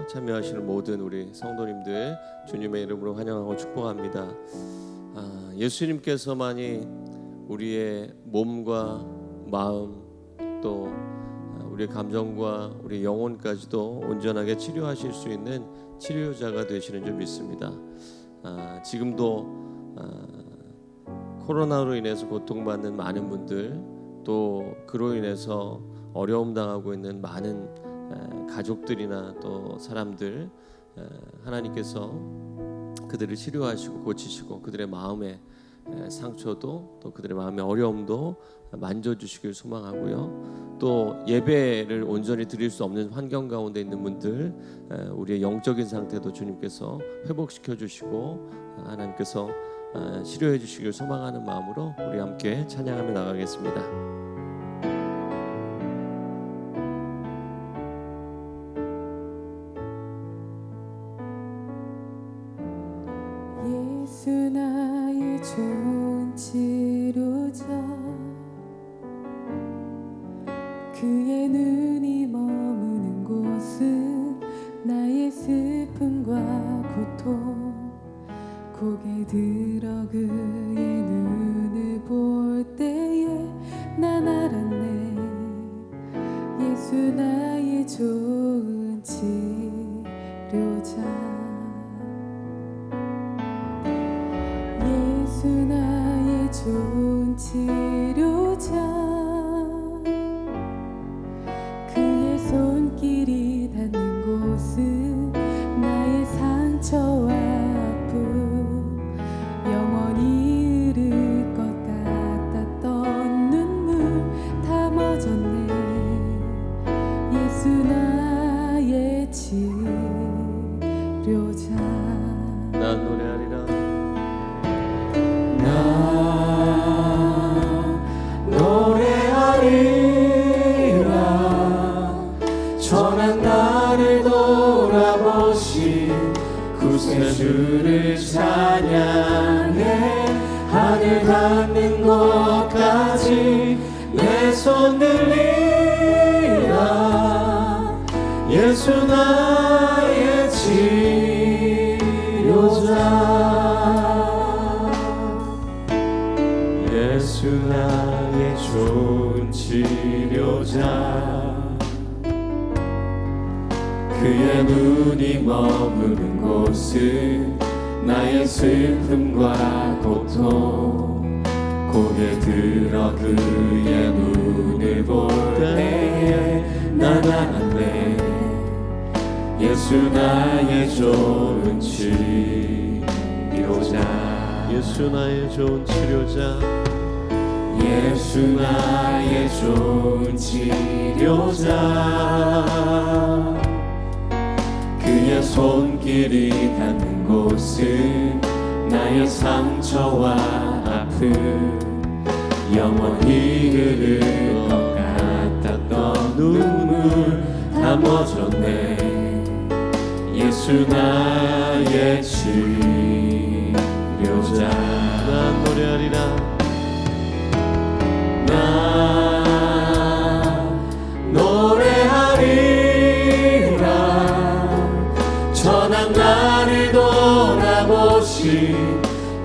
참여하시는 모든 우리 성도님들 주님의 이름으로 환영하고 축복합니다. 예수님께서만이 우리의 몸과 마음 또 우리의 감정과 우리 영혼까지도 온전하게 치료하실 수 있는 치료자가 되시는 줄 믿습니다. 지금도 코로나로 인해서 고통받는 많은 분들, 또 그로 인해서 어려움 당하고 있는 많은 가족들이나 또 사람들, 하나님께서 그들을 치료하시고 고치시고 그들의 마음의 상처도 또 그들의 마음의 어려움도 만져주시길 소망하고요. 또 예배를 온전히 드릴 수 없는 환경 가운데 있는 분들, 우리의 영적인 상태도 주님께서 회복시켜 주시고 하나님께서 치료해 주시길 소망하는 마음으로 우리 함께 찬양하며 나가겠습니다. 예수 나의 좋은 치료자, 그의 눈이 머무는 곳은 나의 슬픔과 고통, 고개 들어 그의 눈을 볼 때에 난 알았네. 예수 나의 좋은 치료자, 예수 나의 좋은 치료자, 그의 손길이 닿는 곳은 나의 상처와 아픔, 영원히 흐를 것 같았던 눈물 다 멎었네. 예수 나의 치료자. 난 노래하리라. 노래하리라. 전한 나를 돌아보신 구세주를 찬양해. 하늘 닿는 곳까지 내 손 들리라. 예수 나의 치료자, 예수 나의 좋은 치료자, 그의 눈이 머무는 곳은 나의 슬픔과 고통, 고개 들어 그의 눈을 볼 때에 난 알았네. 예수 나의 좋은 치료자, 예수 나의 좋은 치료자, 예수 나의 좋은 치료자, 그의 손길이 닿는 곳은 나의 상처와 아픔, 영원히 흐를 것 같았던 눈물 다 멎었네. 예수 나의 치료자. 난 노래하리라. 나 노래하리라. 전한 나를 돌아보신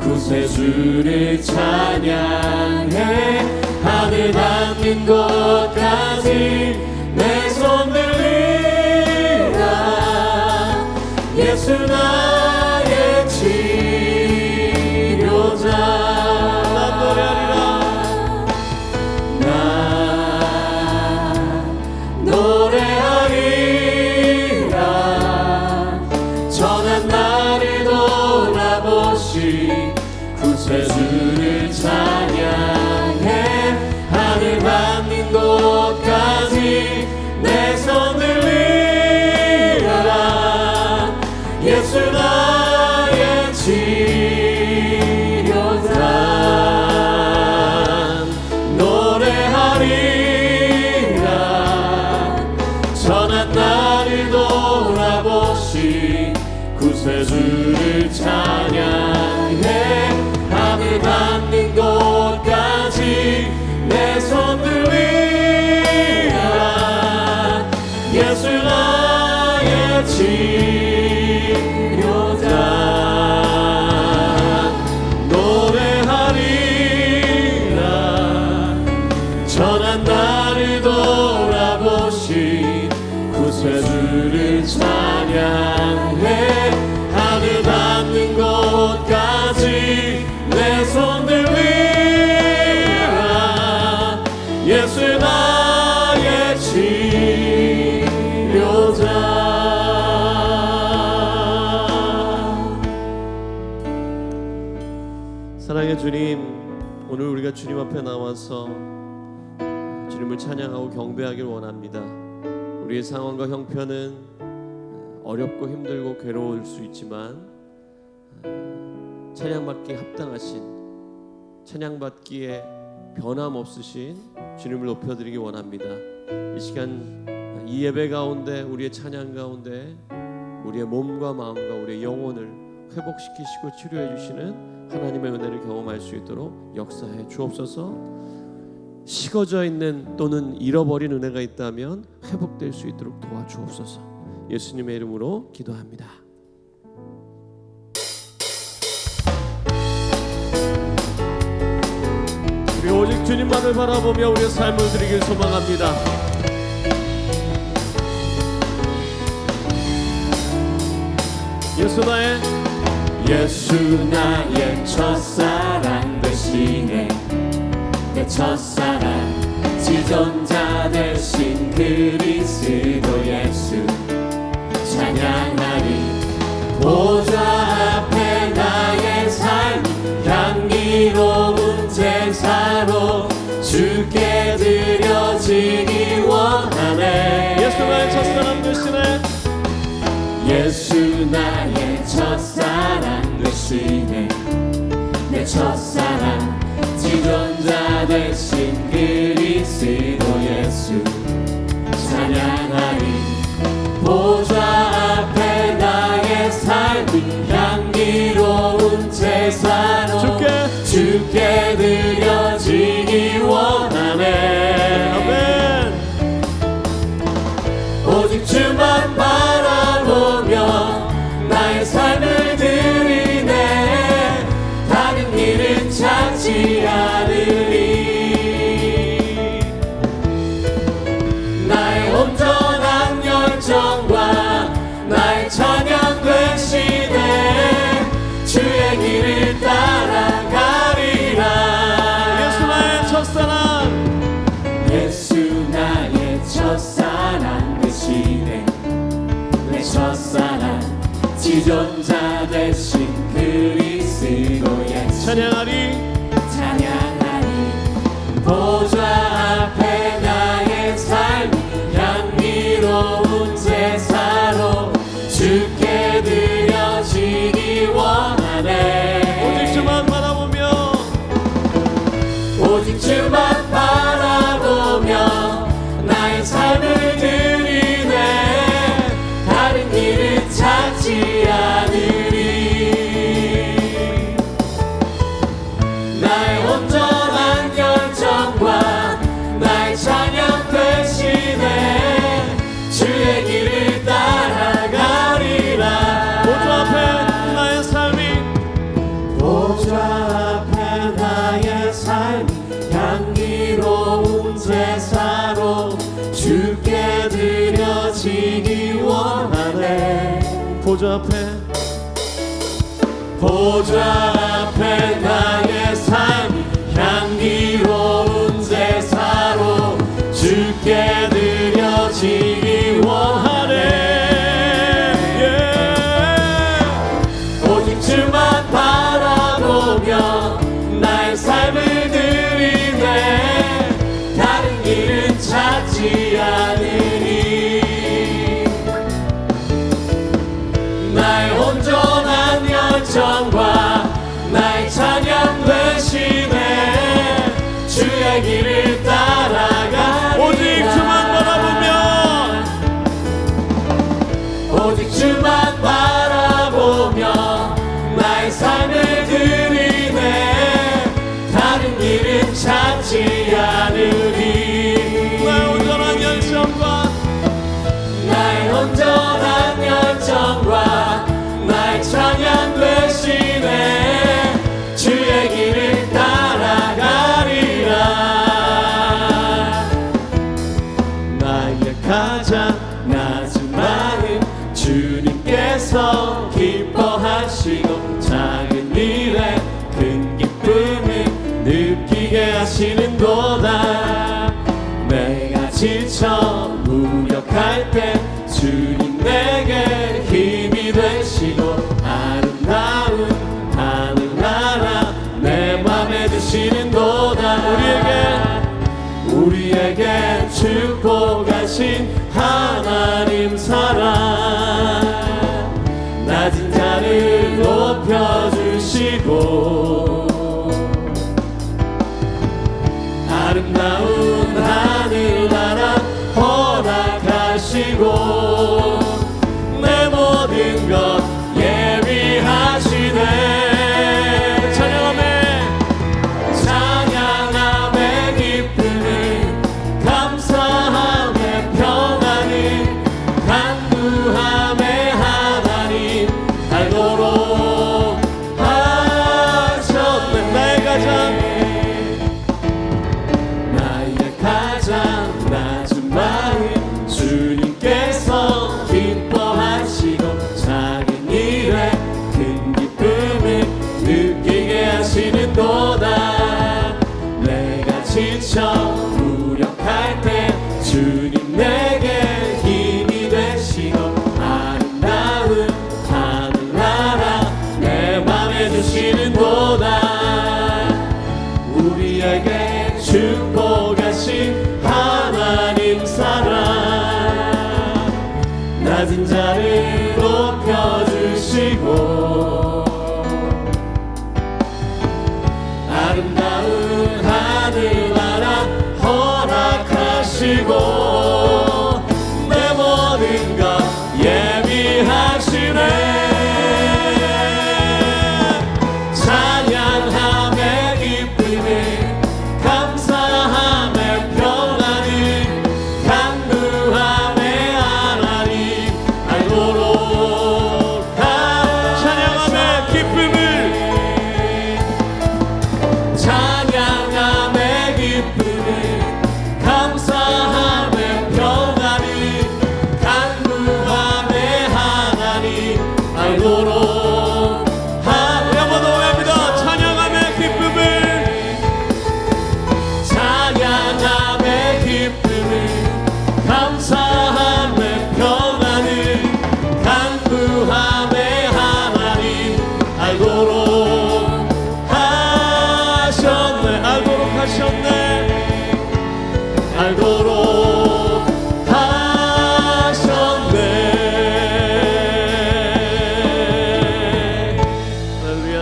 구세주를 찬양해. 하늘 닿는 곳까지 내 손 들리라. 예수 나의 치료자. 난 노래하리라. 나 노래하리라. 전한 나를 돌아보신 구세주를 찬양해. 하늘 닿는 곳까지 내 손 들리라. 예수 나의 치료자. 노래하리라. 전한 나를 돌아보신 구세주를 찬양해. 하늘 닿는 곳까지 내 손 들리라. 예수 나의 치료자. 찬양해 하늘 닿는 곳까지 내 손 들리라 예수 나의 치료자. 사랑의 주님, 오늘 우리가 주님 앞에 나와서 주님을 찬양하고 경배하길 원합니다. 우리의 상황과 형편은 어렵고 힘들고 괴로울 수 있지만 찬양받기에 합당하신, 찬양받기에 변함없으신 주님을 높여드리기 원합니다. 이 시간 이 예배 가운데, 우리의 찬양 가운데 우리의 몸과 마음과 우리의 영혼을 회복시키시고 치료해 주시는 하나님의 은혜를 경험할 수 있도록 역사해 주옵소서. 식어져 있는 또는 잃어버린 은혜가 있다면 회복될 수 있도록 도와주옵소서. 예수님의 이름으로 기도합니다. 우리 오직 주님만을 바라보며 우리의 삶을 드리길 소망합니다. 예수 나의 첫사랑 대신에 내 첫사랑 지존자 대신 그리스도 예수 찬양하리. 보좌 앞에 나의 삶 향기로운 제사로 주께 드려지기 원하네. 예수 나의 첫사랑 대신에 예수 나의 첫사랑 대신에 내 첫사랑 지존자 대신 그리스도 예수 찬양하리. 보좌 앞에 나의 삶이 향기로운 제사로 주께 드려지기 원하네. 아멘. 오직 주만 바라보며 나의 삶을 드리네. 다른 길은 찾지 않으리. 나의 온전한 열정과 나의 찬양 되시네. 주의 길을 따라가리라. 예수 나의 첫사랑, 예수 나의 첫사랑 대신에 내 첫사랑 지존자 대신 그리스도 예수 찬양하리. 보좌 앞에 나의 삶 향기로운 제사로 주께 드려지기 원하네. 오직 주만 바라보며 오직 주만 바라보며 나의 삶을 드리네. 다른 길은 찾지 않으리. 나의 온전한 열정과 나의 찬양 대신에 주의 길을 따라가리라. 보좌 앞에 나의 삶이 보좌 앞에 나의 삶 향기로운 제사로 주께 드려지기 원하네. 보좌 앞에 나의 삶 향기로운 제사로 주께 드려지기 원하네. 오직 주만 바라보며 나의 삶을 드리네. 다른 길은 찾지 않으리. 나의 온전한 열정과 나의 찬양 되시네. 주의 길을 따라가리라. 오직 주만 바라보며 오직 주만 바라보며 나의 삶을 드리네. 다른 길은 찾지 않으리. 나의 온전한 열정과 나의 온전한 열정과 나의 찬양 되시네. 주의 길을 따라가리라. 나의 가장 낮은 마음 주님께서 기뻐하시고 작은 일에 큰 기쁨을 느끼게 하시는도다. 내가 지쳐 무력할 때 주님 내게 힘이 되시고 아름다운 하늘나라 내 맘에 드시는도다. 우리에게 축복하신 하나님 사랑 낮은 자를 높여주시고 아름다운 하늘나라 허락하시고 내 모든 것 예비하시네. 찬양함의 기쁨을 감사함의 평안을 간구함의 하나님 알도록 하셨네. 나의 가장 낮은 마음 주님께서 기뻐하시고 작은 일에 큰 기쁨을 느끼게 하시는도다. 내가 지쳐 무력할 때 주님 내게 힘이 되시고 아름다운 하늘나라 내 맘에 주시는도다. 우리에게 축복하신 하나님 사랑 낮은 자를 높여주시고 아름다운 하늘나라 허락하시고 내 모든 것 예비하시네. 찬양함의 기쁨을 감사함의 평안을 간구함의 하나님 알도록 찬양함의 기쁨을 찬양함의 기쁨을 감사함의 평안을 간구함의 하나님 알도록 한번 더 합니다. 찬양함의 기쁨을 찬양함의 기쁨을 감사함의 평안을 간구함의 하나님 알도록 하셨네. 알도록 하셨네. 할렐루야.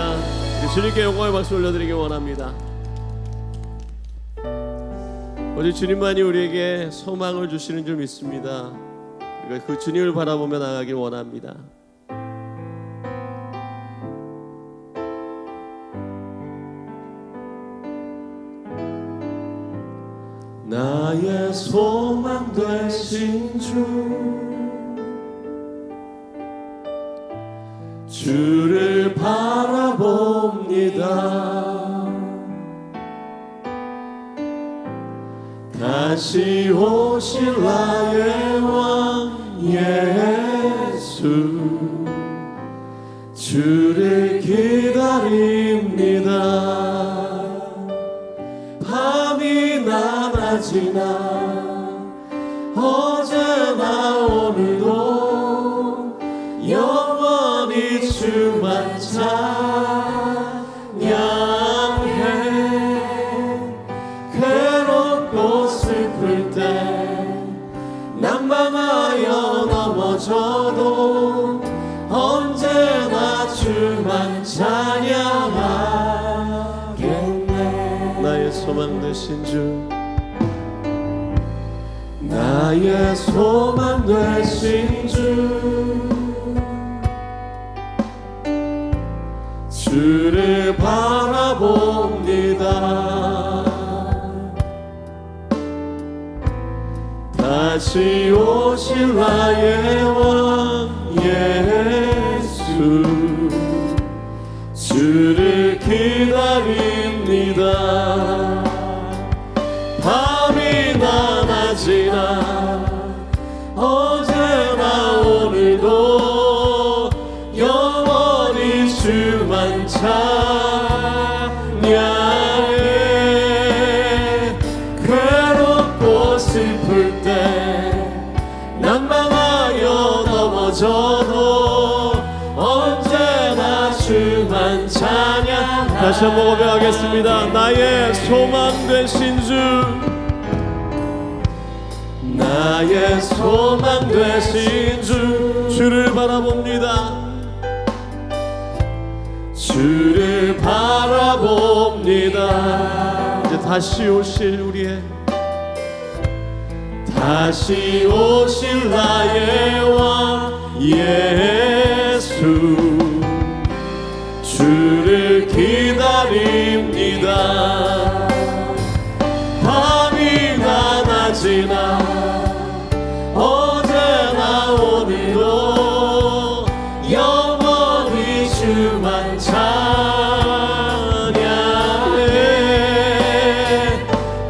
주님께 영광의 박수 올려드리기 원합니다. 오직 주님만이 우리에게 소망을 주시는 줄 믿습니다. 우리가 그 주님을 바라보며 나가길 원합니다. 나의 소망 되신 주를 바라봅니다. 다시 오실 나의 왕 예수 주를 기다립니다. 밤이나 낮이나 어제나 오늘도 영원히 주만 찬양해. 괴롭고 슬플 때 난감하여 넘어져도 언제나 주만 찬양하겠네. 나의 소망 되신 주 나의 소망 되신 주를 바라봅니다. 다시 오실 나의 왕 예수 주를 기다립니다. 밤이나 낮이나 어제나 오늘도 다시 한번 고백하겠습니다. 나의 소망 되신 주, 나의 소망 되신 주, 주를 바라봅니다. 주를 바라봅니다. 이제 다시 오실 우리의, 다시 오실 나의 왕 예수, 주를 기다립니다. 밤이나 낮이나 어제나 오늘도 영원히 주만 찬양해.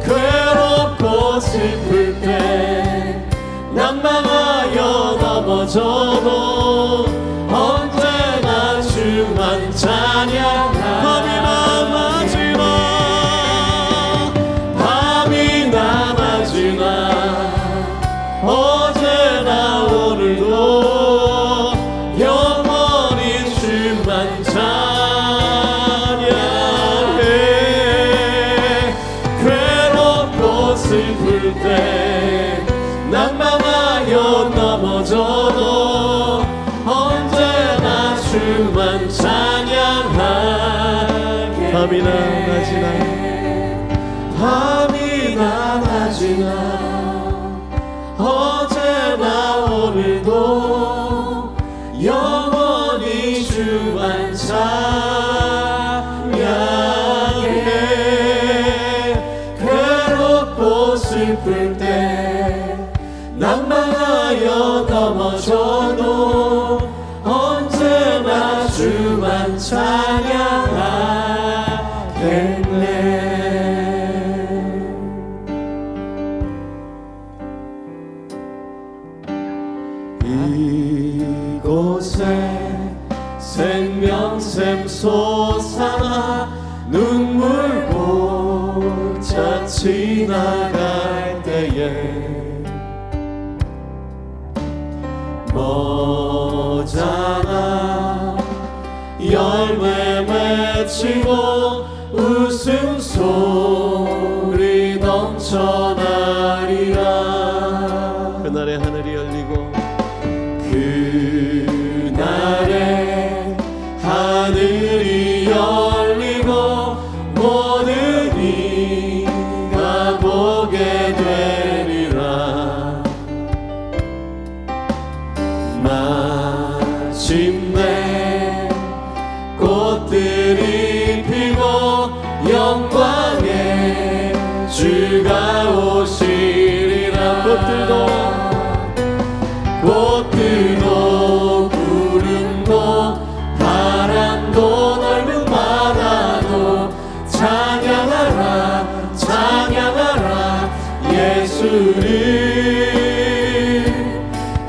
괴롭고 슬플 때 난망하여 넘어져도 언제나 주만 찬양하. 밤이나 낮이나 밤이나 낮이나 어제나 오늘도 영원히 주만 찬양해. 괴롭고 슬플 때 난망하여 넘어져도 언제나 주만 찬양하게. 밤이나 낮이나 밤이나 낮이나 어제나 오늘도 영원히 주만 찬양해. 괴롭고 슬플 때 난망하여 넘어져도 언제나 주만 찬양하겠네. 이곳에 생명샘 솟아나 눈물 보자 지나갈 때에 모자라 열매 맺히고 웃음소리 넘쳐나리라. 그날의 하늘이 열리고 그날의 하늘이 열리고 모든 이가 보게 되리라. 마침내 꽃들이 피고 영광의 주가 오시리라. 꽃들도 구름도 바람도 넓은 바다도 찬양하라 찬양하라 예수를.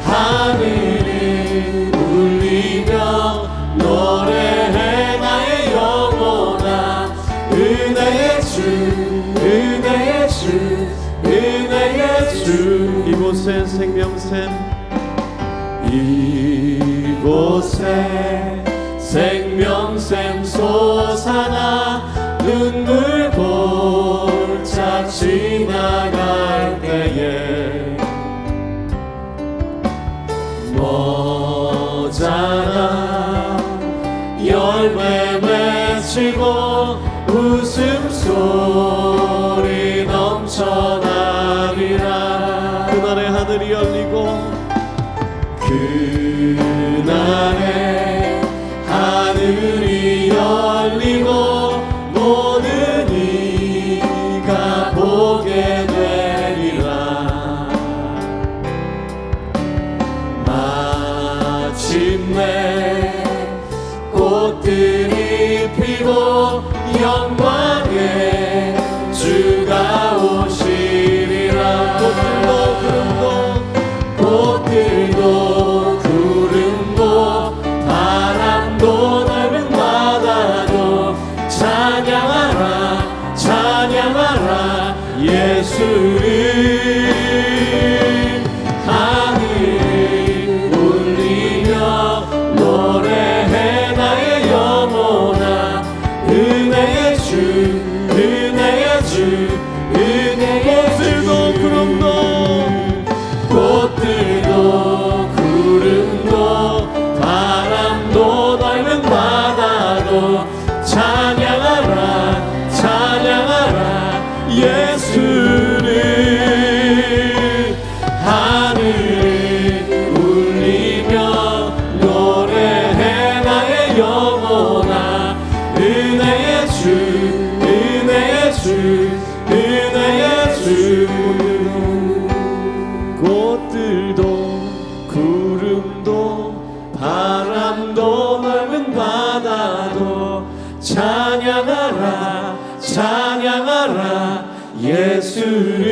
하늘을 울리며 노래해 나의 영혼아. 은혜의 주 은혜의 주 은혜의 주. 이곳에 생명샘 이곳에 생명샘 솟아나 눈물 골짝 지나갈 때에 모자라 열매 맺히고 웃음소리 넘쳐나리라. 그날의 하늘이 열리고 그날의 하늘이 열리고 모든 이가 보게 되리라. 마침내 꽃들이 피고 영광의 주가 오시리라. 꽃들도 구름도 바람도 넓은 바다도 찬양하라 찬양하라 예수를. 하늘 울리며 노래해 나의 영혼아. 바람도 넓은 바다도 찬양하라 찬양하라 예수를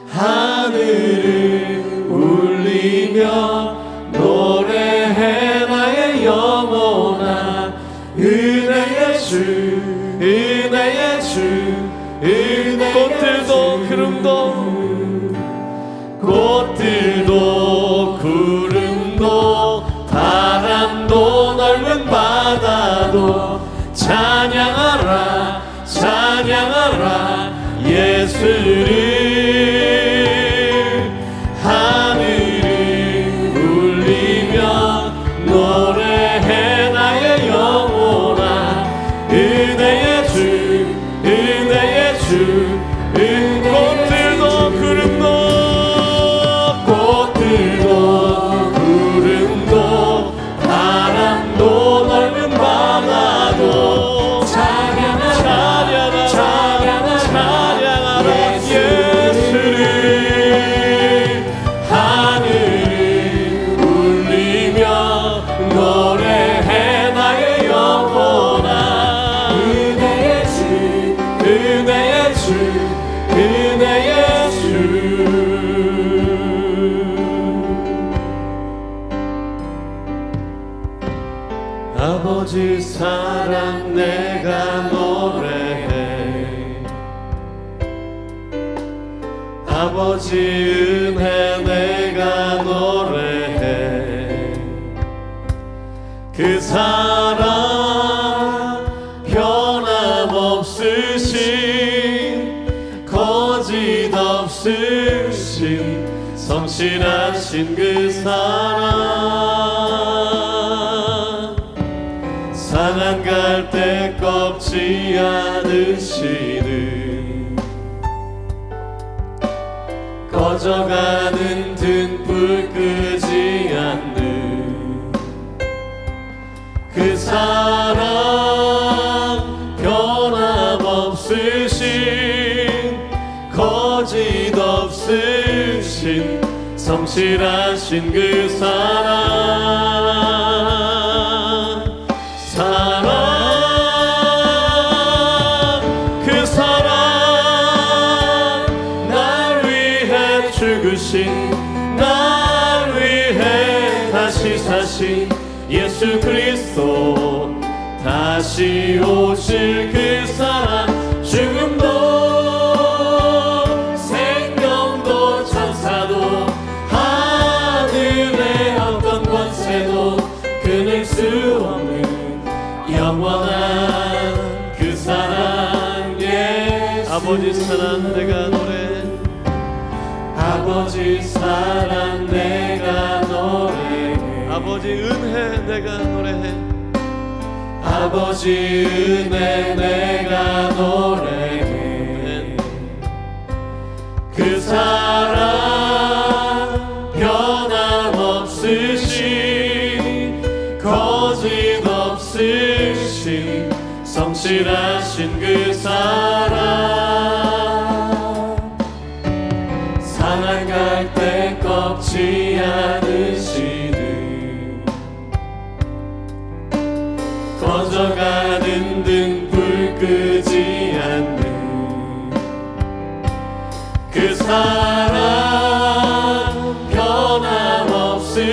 하늘을 울리며 노래해 나의 영혼아 은혜의 주 은혜의 주 은혜의 꽃들도 구름도 꽃들도 구름도 바람도 넓은 바다도 찬양하라 찬양하라 예수를 하늘을 울리며 노래해 나의 영혼아 은혜의 주 은혜의 주 꽃들도 구름도 꽃들도 구름도 바람도 넓은 바다도 찬양하라 찬양하라 예수를 하늘을 울리며 노래해 나의 영혼아 은혜의 주 은혜의 주 은혜의 주 아버지 사랑 내가 노래해 아버지 은혜 내가 노래해 그 사랑 변함없으신 거짓 없으신 성실하신 그 사랑 상한 갈대 꺾지 않으시는 꺼져가는 등불 끄지 않는 그 사랑 변함없으신 거짓 없으신 성실하신 그 사랑 그 사랑 날 위해 죽으신 날 위해 다시 사신 예수 그리스도 다시 오실 그 사랑 죽음도 생명도 천사도 하늘의 어떤 권세도 끊을 수 없는 영원한 그 사랑 예수 아버지 사랑 내가 노래 아버지 사랑 내가 노래해 아버지 은혜 내가 노래해 아버지 은혜 내가 노래해 그 사랑 변함없으신 거짓 없으신 성실하신 그 사랑 상한 갈대 꺾지 않으시는 꺼져가는 등불 끄지 않는 그 사랑 변함없으신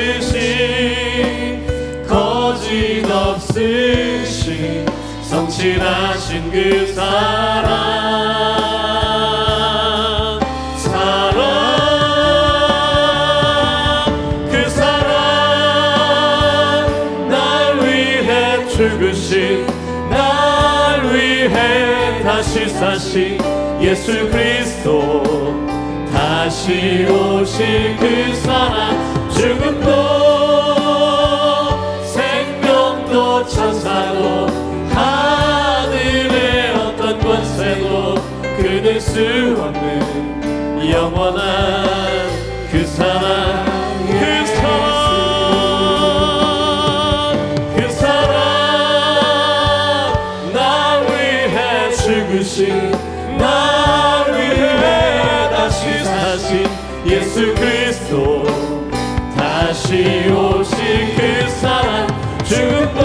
거짓 없으신 성실하신 그 사랑 그 사랑 날 위해 죽으신 날 위해 다시 사신 예수 그리스도 다시 오실 그 사랑 죽음도 생명도 천사도 하늘의 어떤 권세도 끊을 수 없는 영원한 그 사랑 그 사랑 날 위해 죽으신 날 위해 다시 사신 예수 그리스도 다시 다시 오실 그 사랑, 죽음도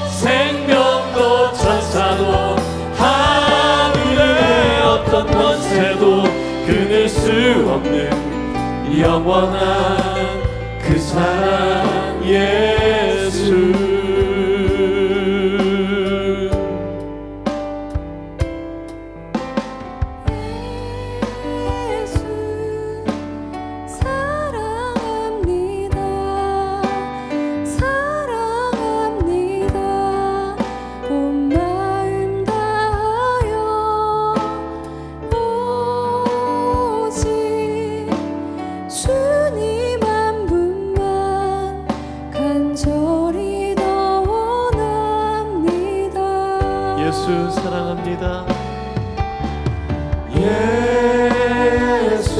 생명도 천사도 하늘의 어떤 권세도 끊을 수 없는 영원한 그 사랑 예수. 예수 사랑합니다. 예수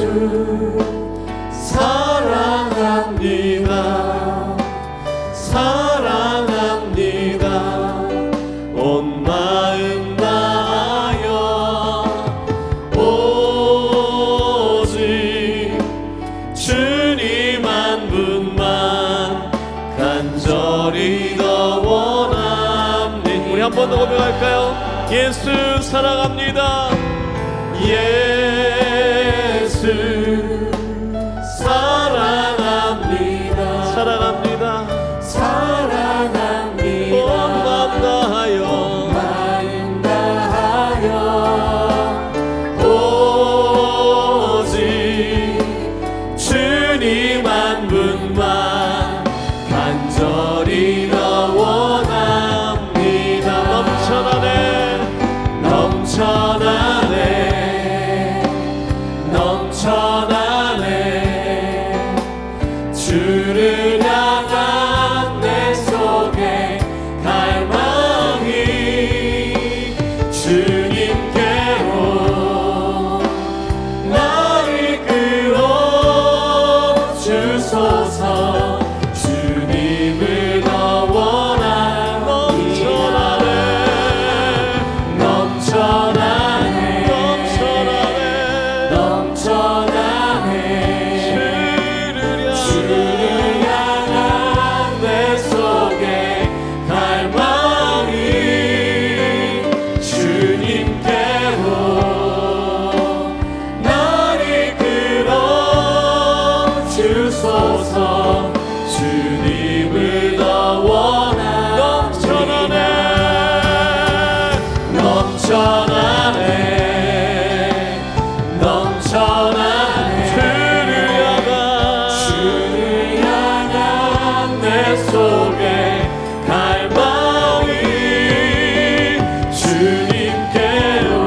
사랑합니다. 사랑합니다. 온 마음 다하여 오직 주님 한 분만 간절히 더 원합니다. 우리 한 번 더 고백할까요? 예수 사랑합니다. 예수 사랑합니다. 사랑합니다. 사랑합니다. 온 마음 다하여 오직 주님 한 분만 간절히 더 원합니다. 넘쳐나네 주를 향한 내 속에 갈망이 주님께로 나를 끌어 주소서. 주님을 더 원합니다. 넘쳐나네 주를 향한 내 속에 갈망이 주님께로 나를 끌어 주소서. 주님을 더 원합니다. 넘쳐나네 주를 향한 내 속에 갈망이 주님께로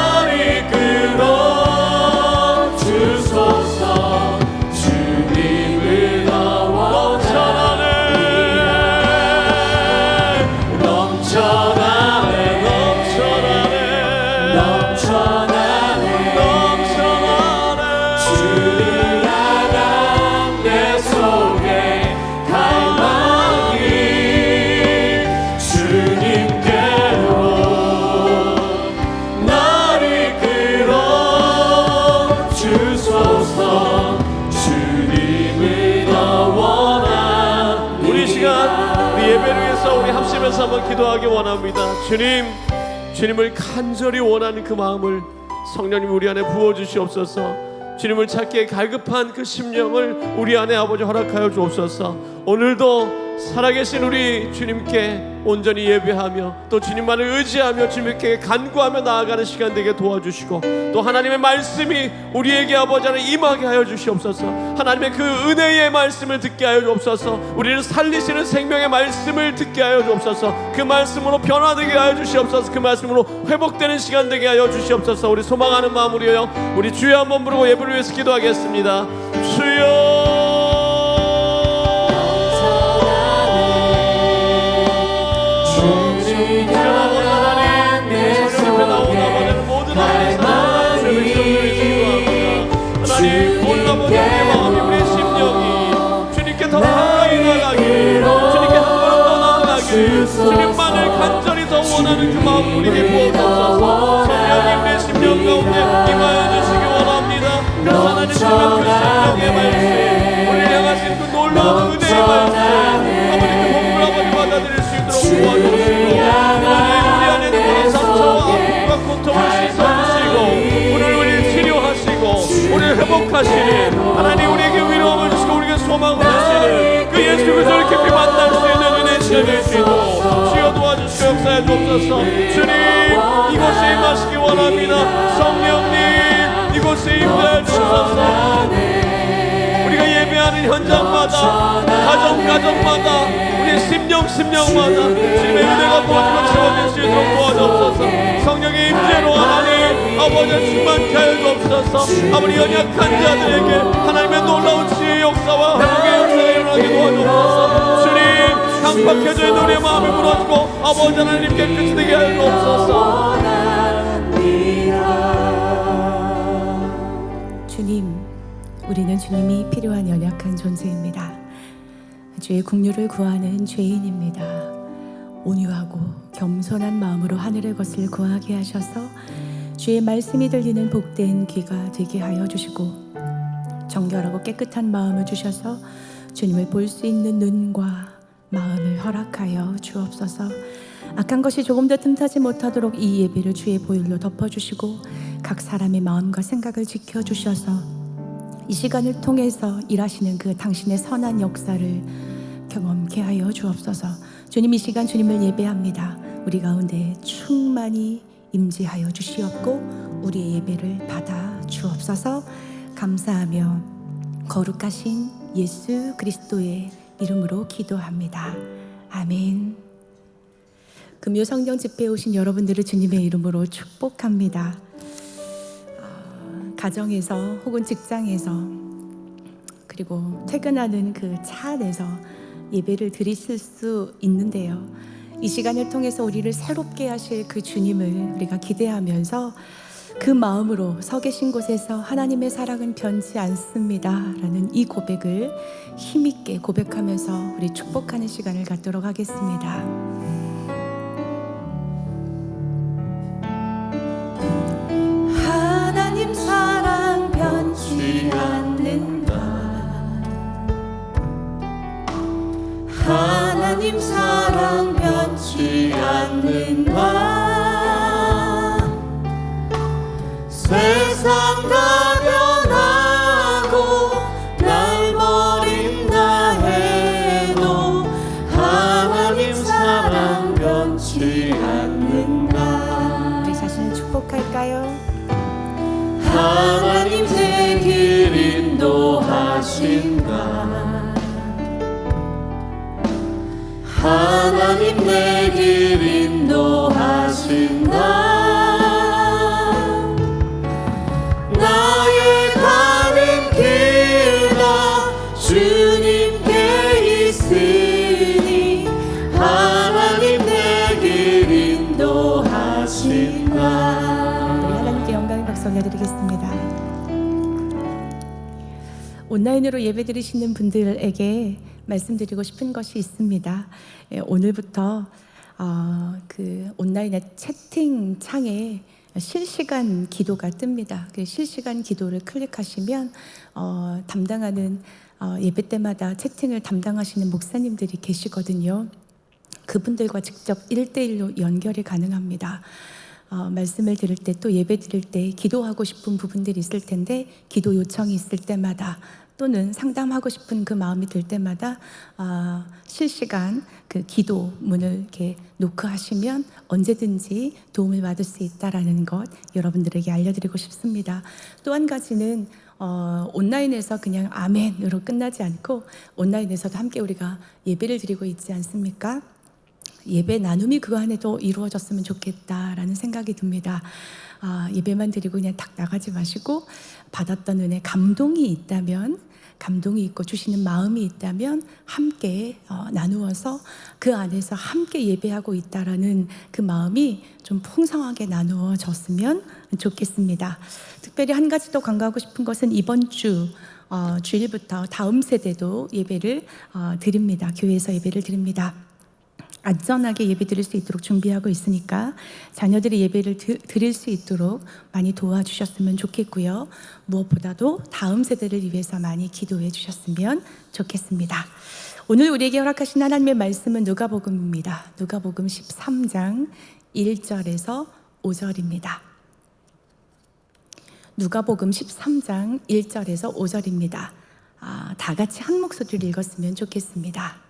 나를 끌어 주소서. 주님을 더 원합니다. 넘쳐나네 주를 향한 내 속에 갈망이 주님께로 나를 끌어 주소서. 주님을 더 원합니다. 우리 시간 우리 예배를 위해서 우리 합심해서 한번 기도하기 원합니다. 주님을 간절히 원하는 그 마음을 성령님 우리 안에 부어주시옵소서. 주님을 찾기에 갈급한 그 심령을 우리 안에 아버지 허락하여 주옵소서. 오늘도 살아계신 우리 주님께 온전히 예배하며 또 주님만을 의지하며 주님께 간구하며 나아가는 시간 되게 도와주시고, 또 하나님의 말씀이 우리에게 아버지 안에 임하게 하여 주시옵소서. 하나님의 그 은혜의 말씀을 듣게 하여 주옵소서. 우리를 살리시는 생명의 말씀을 듣게 하여 주옵소서. 그 말씀으로 변화되게 하여 주시옵소서. 그 말씀으로 회복되는 시간 되게 하여 주시옵소서. 우리 소망하는 마음으로요 우리 주여 한번 부르고 예배를 위해서 기도하겠습니다. 주여 주님만을 간절히 더 원하는 그 마음 우리에게 부어주셔서 성령님 내 심령 가운데 임하여 주시기 원합니다. 그래서 하나님 주님 예수 그리스도를 깊이 만날 수 있는 은혜 주시고 주여 도와주시고 역사해 주옵소서. 주님 이곳에 임하시기 원합니다. 성령님 이곳에 임하여 주옵소서. 우리가 예배하는 현장마다 가정마다 우리의 심령마다 주님의 은혜가 부어지고 채워질 수 있도록 도와주옵소서. 성령의 임재로 하나님 아버지 충만케 하여 주옵소서. 아무리 연약한 자들에게 하나님의 놀라운 지혜의 역사와 회복의 역사가 일어나게 도와주옵소서. 주님 강팍해져 있는 우리의 마음이 무너지고 아버지 하나님께 끝이 되게 하여 주옵소서. 주님, 우리는 주님이 필요한 연약한 존재입니다. 주의 긍휼을 구하는 죄인입니다. 온유하고 겸손한 마음으로 하늘의 것을 구하게 하셔서 주의 말씀이 들리는 복된 귀가 되게 하여 주시고 정결하고 깨끗한 마음을 주셔서 주님을 볼 수 있는 눈과 마음을 허락하여 주옵소서. 악한 것이 조금 더 틈타지 못하도록 이 예배를 주의 보혈로 덮어주시고 각 사람의 마음과 생각을 지켜주셔서 이 시간을 통해서 일하시는 그 당신의 선한 역사를 경험케 하여 주옵소서. 주님, 이 시간 주님을 예배합니다. 우리 가운데 충만히 임재하여 주시옵고 우리의 예배를 받아 주옵소서. 감사하며 거룩하신 예수 그리스도의 이름으로 기도합니다. 아멘. 금요 성령 집회에 오신 여러분들을 주님의 이름으로 축복합니다. 가정에서 혹은 직장에서 그리고 퇴근하는 그 차 안에서 예배를 드리실 수 있는데요, 이 시간을 통해서 우리를 새롭게 하실 그 주님을 우리가 기대하면서 그 마음으로 서 계신 곳에서 하나님의 사랑은 변치 않습니다 라는 이 고백을 힘있게 고백하면서 우리 축복하는 시간을 갖도록 하겠습니다. 하나님 사랑 변치 않는다. 하나님 사랑 변치 않는다. 세상 다 변하고 날 버린다 해도 하나님 사랑 변치 않는다. 우리 자신을 축복할까요? 하나님 내 길 인도하신다. 하나님 내 길 인도하신다. 나의 가는 길 다 주님께 있으니 하나님 내 길 인도하신다. 우리 하나님께 영광의 박수 올려드리겠습니다. 온라인으로 예배드리시는 분들에게 말씀드리고 싶은 것이 있습니다. 오늘부터 그 온라인의 채팅창에 실시간 기도가 뜹니다. 그 실시간 기도를 클릭하시면 담당하는 예배 때마다 채팅을 담당하시는 목사님들이 계시거든요. 그분들과 직접 1대1로 연결이 가능합니다. 말씀을 들을 때 또 예배 드릴 때 기도하고 싶은 부분들이 있을 텐데 기도 요청이 있을 때마다 또는 상담하고 싶은 그 마음이 들 때마다 실시간 그 기도문을 이렇게 노크하시면 언제든지 도움을 받을 수 있다라는 것 여러분들에게 알려드리고 싶습니다. 또 한 가지는 온라인에서 그냥 아멘으로 끝나지 않고 온라인에서도 함께 우리가 예배를 드리고 있지 않습니까? 예배 나눔이 그 안에도 이루어졌으면 좋겠다라는 생각이 듭니다. 예배만 드리고 그냥 탁 나가지 마시고 받았던 은혜, 감동이 있다면, 감동이 있고 주시는 마음이 있다면 함께 나누어서 그 안에서 함께 예배하고 있다라는 그 마음이 좀 풍성하게 나누어졌으면 좋겠습니다. 특별히 한 가지 더 강조하고 싶은 것은 이번 주 주일부터 다음 세대도 예배를 드립니다. 교회에서 예배를 드립니다. 안전하게 예배 드릴 수 있도록 준비하고 있으니까 자녀들이 예배를 드릴 수 있도록 많이 도와주셨으면 좋겠고요. 무엇보다도 다음 세대를 위해서 많이 기도해 주셨으면 좋겠습니다. 오늘 우리에게 허락하신 하나님의 말씀은 누가복음입니다. 누가복음 13장 1절에서 5절입니다. 누가복음 13장 1절에서 5절입니다. 다 같이 한 목소리를 읽었으면 좋겠습니다.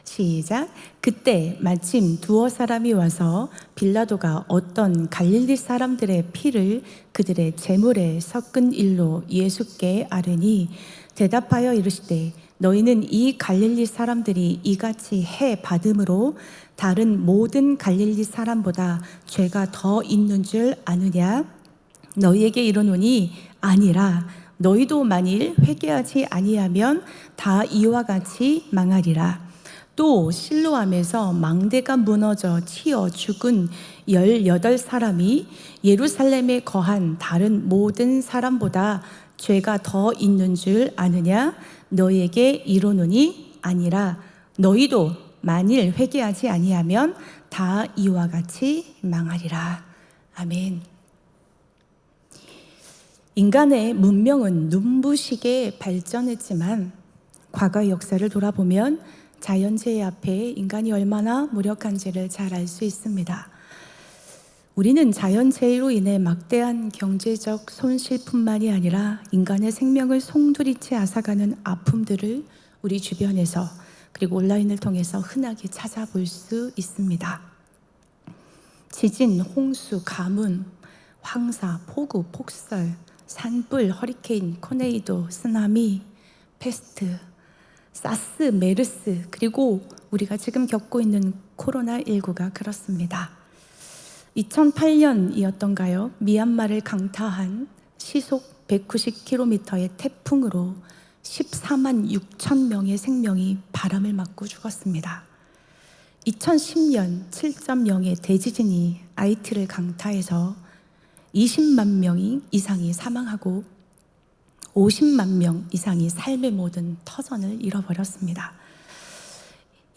시작. 그때 마침 두어 사람이 와서 빌라도가 어떤 갈릴리 사람들의 피를 그들의 제물에 섞은 일로 예수께 아뢰니 대답하여 이르시되 너희는 이 갈릴리 사람들이 이같이 해 받음으로 다른 모든 갈릴리 사람보다 죄가 더 있는 줄 아느냐? 너희에게 이르노니 아니라 너희도 만일 회개하지 아니하면 다 이와 같이 망하리라. 또 실로암에서 망대가 무너져 치어 죽은 18사람이 예루살렘에 거한 다른 모든 사람보다 죄가 더 있는 줄 아느냐? 너희에게 이르노니 아니라 너희도 만일 회개하지 아니하면 다 이와 같이 망하리라. 아멘. 인간의 문명은 눈부시게 발전했지만 과거의 역사를 돌아보면 자연재해 앞에 인간이 얼마나 무력한지를 잘 알 수 있습니다. 우리는 자연재해로 인해 막대한 경제적 손실뿐만이 아니라 인간의 생명을 송두리째 앗아가는 아픔들을 우리 주변에서 그리고 온라인을 통해서 흔하게 찾아볼 수 있습니다. 지진, 홍수, 가뭄, 황사, 폭우, 폭설, 산불, 허리케인, 토네이도, 쓰나미, 페스트, 사스, 메르스, 그리고 우리가 지금 겪고 있는 코로나19가 그렇습니다. 2008년이었던가요? 미얀마를 강타한 시속 190km의 태풍으로 14만 6천 명의 생명이 바람을 맞고 죽었습니다. 2010년 7.0의 대지진이 아이티를 강타해서 20만 명 이상이 사망하고 50만 명 이상이 삶의 모든 터전을 잃어버렸습니다.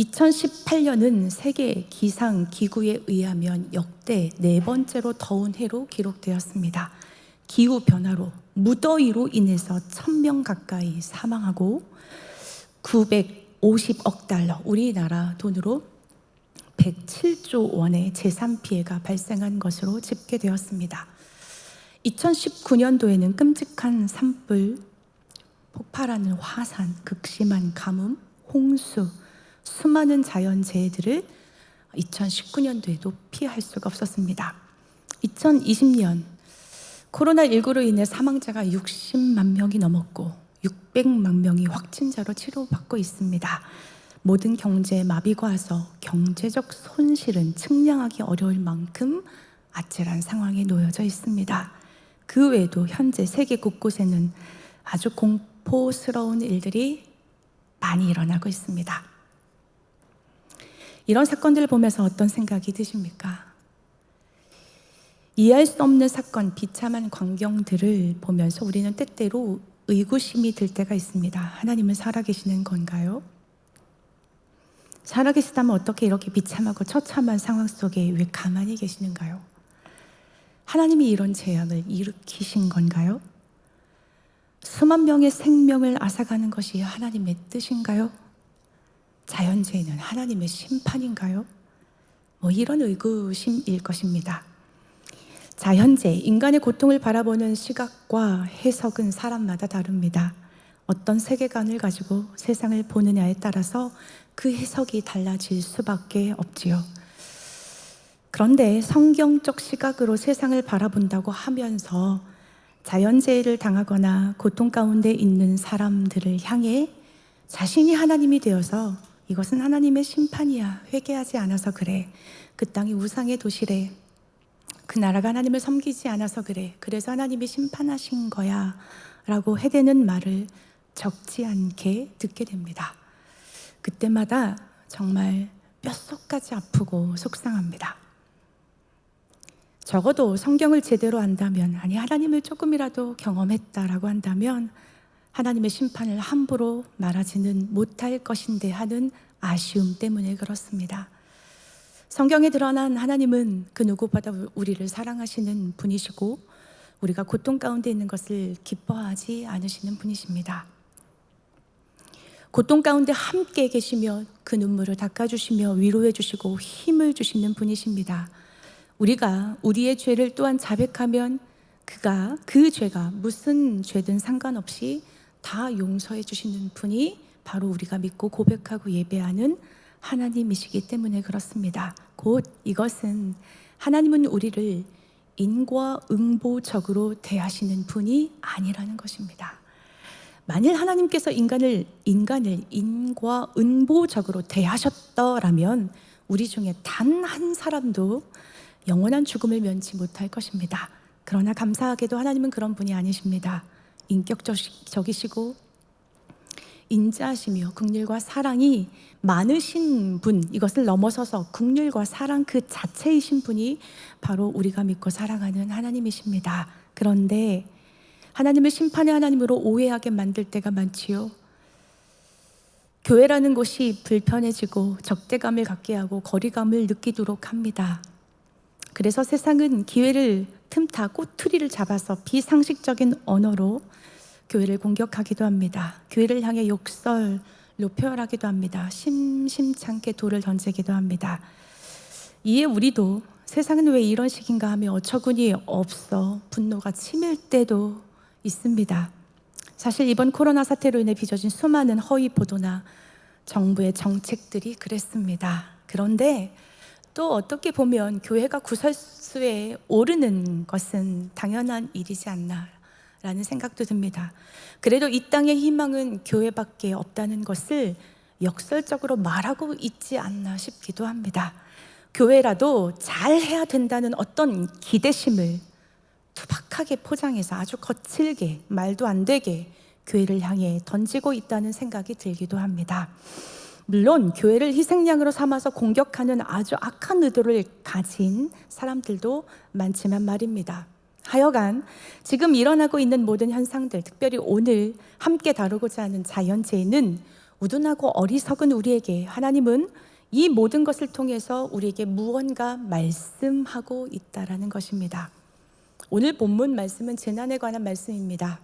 2018년은 세계 기상기구에 의하면 역대 4번째로 더운 해로 기록되었습니다. 기후변화로 무더위로 인해서 1,000명 가까이 사망하고 950억 달러, 우리나라 돈으로 107조 원의 재산 피해가 발생한 것으로 집계되었습니다. 2019년도에는 끔찍한 산불, 폭발하는 화산, 극심한 가뭄, 홍수, 수많은 자연재해들을 2019년도에도 피할 수가 없었습니다. 2020년 코로나19로 인해 사망자가 60만 명이 넘었고 600만 명이 확진자로 치료받고 있습니다. 모든 경제에 마비가 와서 경제적 손실은 측량하기 어려울 만큼 아찔한 상황에 놓여져 있습니다. 그 외에도 현재 세계 곳곳에는 아주 공포스러운 일들이 많이 일어나고 있습니다. 이런 사건들을 보면서 어떤 생각이 드십니까? 이해할 수 없는 사건, 비참한 광경들을 보면서 우리는 때때로 의구심이 들 때가 있습니다. 하나님은 살아계시는 건가요? 살아계시다면 어떻게 이렇게 비참하고 처참한 상황 속에 왜 가만히 계시는가요? 하나님이 이런 재앙을 일으키신 건가요? 수만 명의 생명을 앗아가는 것이 하나님의 뜻인가요? 자연재해는 하나님의 심판인가요? 이런 의구심일 것입니다. 자연재해, 인간의 고통을 바라보는 시각과 해석은 사람마다 다릅니다. 어떤 세계관을 가지고 세상을 보느냐에 따라서 그 해석이 달라질 수밖에 없지요. 그런데 성경적 시각으로 세상을 바라본다고 하면서 자연재해를 당하거나 고통 가운데 있는 사람들을 향해 자신이 하나님이 되어서 이것은 하나님의 심판이야, 회개하지 않아서 그래, 그 땅이 우상의 도시래, 그 나라가 하나님을 섬기지 않아서 그래, 그래서 하나님이 심판하신 거야 라고 해대는 말을 적지 않게 듣게 됩니다. 그때마다 정말 뼛속까지 아프고 속상합니다. 적어도 성경을 제대로 안다면, 아니 하나님을 조금이라도 경험했다라고 한다면 하나님의 심판을 함부로 말하지는 못할 것인데 하는 아쉬움 때문에 그렇습니다. 성경에 드러난 하나님은 그 누구보다 우리를 사랑하시는 분이시고 우리가 고통 가운데 있는 것을 기뻐하지 않으시는 분이십니다. 고통 가운데 함께 계시며 그 눈물을 닦아주시며 위로해 주시고 힘을 주시는 분이십니다. 우리가 우리의 죄를 또한 자백하면 그가 그 죄가 무슨 죄든 상관없이 다 용서해 주시는 분이 바로 우리가 믿고 고백하고 예배하는 하나님이시기 때문에 그렇습니다. 곧 이것은 하나님은 우리를 인과응보적으로 대하시는 분이 아니라는 것입니다. 만일 하나님께서 인간을 인과응보적으로 대하셨더라면 우리 중에 단 한 사람도 영원한 죽음을 면치 못할 것입니다. 그러나 감사하게도 하나님은 그런 분이 아니십니다. 인격적이시고 인자하시며 긍휼과 사랑이 많으신 분, 이것을 넘어서서 긍휼과 사랑 그 자체이신 분이 바로 우리가 믿고 사랑하는 하나님이십니다. 그런데 하나님을 심판의 하나님으로 오해하게 만들 때가 많지요. 교회라는 곳이 불편해지고 적대감을 갖게 하고 거리감을 느끼도록 합니다. 그래서 세상은 기회를 틈타 꼬투리를 잡아서 비상식적인 언어로 교회를 공격하기도 합니다. 교회를 향해 욕설로 표현하기도 합니다. 심심찮게 돌을 던지기도 합니다. 이에 우리도 세상은 왜 이런 식인가 하며 어처구니 없어 분노가 치밀 때도 있습니다. 사실 이번 코로나 사태로 인해 빚어진 수많은 허위 보도나 정부의 정책들이 그랬습니다. 그런데 또 어떻게 보면 교회가 구설수에 오르는 것은 당연한 일이지 않나 라는 생각도 듭니다. 그래도 이 땅의 희망은 교회밖에 없다는 것을 역설적으로 말하고 있지 않나 싶기도 합니다. 교회라도 잘해야 된다는 어떤 기대심을 투박하게 포장해서 아주 거칠게 말도 안 되게 교회를 향해 던지고 있다는 생각이 들기도 합니다. 물론 교회를 희생양으로 삼아서 공격하는 아주 악한 의도를 가진 사람들도 많지만 말입니다. 하여간 지금 일어나고 있는 모든 현상들, 특별히 오늘 함께 다루고자 하는 자연재해는 우둔하고 어리석은 우리에게 하나님은 이 모든 것을 통해서 우리에게 무언가 말씀하고 있다라는 것입니다. 오늘 본문 말씀은 재난에 관한 말씀입니다.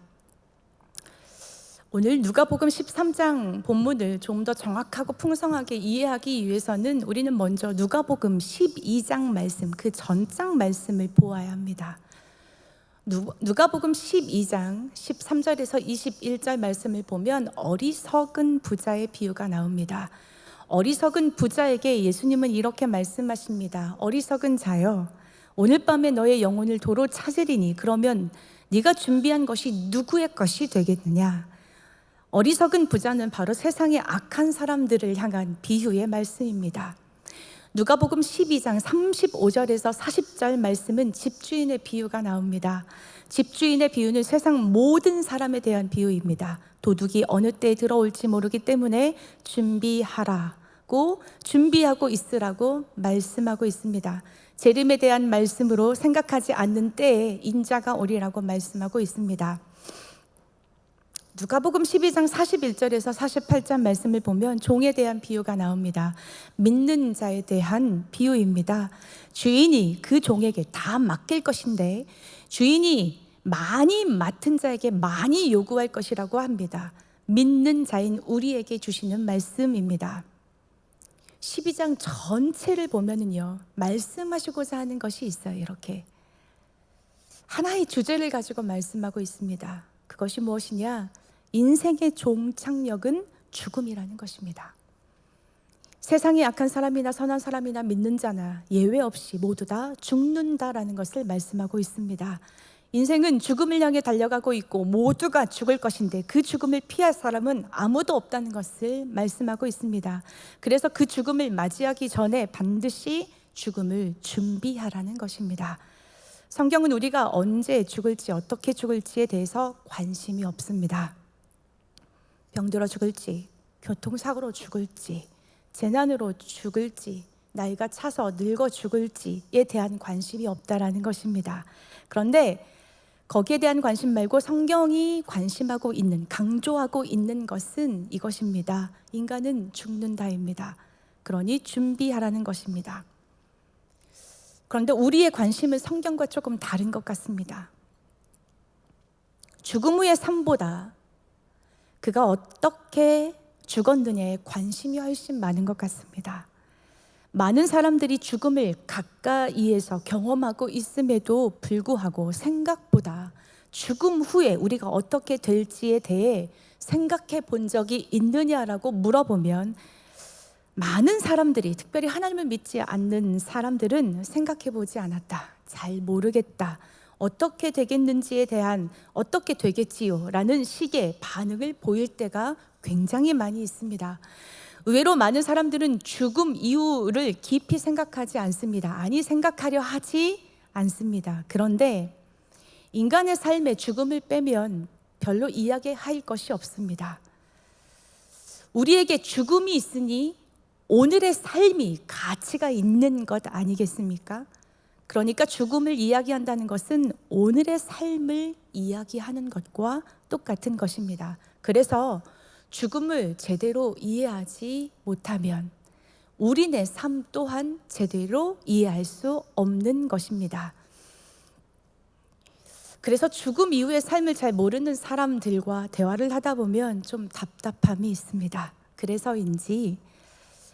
오늘 누가복음 13장 본문을 좀 더 정확하고 풍성하게 이해하기 위해서는 우리는 먼저 누가복음 12장 말씀, 그 전장 말씀을 보아야 합니다. 누가복음 12장 13절에서 21절 말씀을 보면 어리석은 부자의 비유가 나옵니다. 어리석은 부자에게 예수님은 이렇게 말씀하십니다. 어리석은 자여, 오늘 밤에 너의 영혼을 도로 찾으리니 그러면 네가 준비한 것이 누구의 것이 되겠느냐? 어리석은 부자는 바로 세상의 악한 사람들을 향한 비유의 말씀입니다. 누가복음 12장 35절에서 40절 말씀은 집주인의 비유가 나옵니다. 집주인의 비유는 세상 모든 사람에 대한 비유입니다. 도둑이 어느 때에 들어올지 모르기 때문에 준비하라고, 준비하고 있으라고 말씀하고 있습니다. 재림에 대한 말씀으로 생각하지 않는 때에 인자가 오리라고 말씀하고 있습니다. 누가복음 12장 41절에서 48절 말씀을 보면 종에 대한 비유가 나옵니다. 믿는 자에 대한 비유입니다. 주인이 그 종에게 다 맡길 것인데 주인이 많이 맡은 자에게 많이 요구할 것이라고 합니다. 믿는 자인 우리에게 주시는 말씀입니다. 12장 전체를 보면은요, 말씀하시고자 하는 것이 있어요. 이렇게 하나의 주제를 가지고 말씀하고 있습니다. 그것이 무엇이냐? 인생의 종착역은 죽음이라는 것입니다. 세상에 악한 사람이나 선한 사람이나 믿는 자나 예외 없이 모두 다 죽는다라는 것을 말씀하고 있습니다. 인생은 죽음을 향해 달려가고 있고 모두가 죽을 것인데 그 죽음을 피할 사람은 아무도 없다는 것을 말씀하고 있습니다. 그래서 그 죽음을 맞이하기 전에 반드시 죽음을 준비하라는 것입니다. 성경은 우리가 언제 죽을지 어떻게 죽을지에 대해서 관심이 없습니다. 병들어 죽을지, 교통사고로 죽을지, 재난으로 죽을지, 나이가 차서 늙어 죽을지에 대한 관심이 없다라는 것입니다. 그런데 거기에 대한 관심 말고 성경이 관심하고 있는, 강조하고 있는 것은 이것입니다. 인간은 죽는다입니다. 그러니 준비하라는 것입니다. 그런데 우리의 관심은 성경과 조금 다른 것 같습니다. 죽음 후의 삶보다 그가 어떻게 죽었느냐에 관심이 훨씬 많은 것 같습니다. 많은 사람들이 죽음을 가까이에서 경험하고 있음에도 불구하고 생각보다 죽음 후에 우리가 어떻게 될지에 대해 생각해 본 적이 있느냐라고 물어보면 많은 사람들이, 특별히 하나님을 믿지 않는 사람들은 생각해 보지 않았다, 잘 모르겠다, 어떻게 되겠는지에 대한 어떻게 되겠지요 라는 식의 반응을 보일 때가 굉장히 많이 있습니다. 의외로 많은 사람들은 죽음 이후를 깊이 생각하지 않습니다. 아니, 생각하려 하지 않습니다. 그런데 인간의 삶에 죽음을 빼면 별로 이야기할 것이 없습니다. 우리에게 죽음이 있으니 오늘의 삶이 가치가 있는 것 아니겠습니까? 그러니까 죽음을 이야기한다는 것은 오늘의 삶을 이야기하는 것과 똑같은 것입니다. 그래서 죽음을 제대로 이해하지 못하면 우리네 삶 또한 제대로 이해할 수 없는 것입니다. 그래서 죽음 이후의 삶을 잘 모르는 사람들과 대화를 하다 보면 좀 답답함이 있습니다. 그래서인지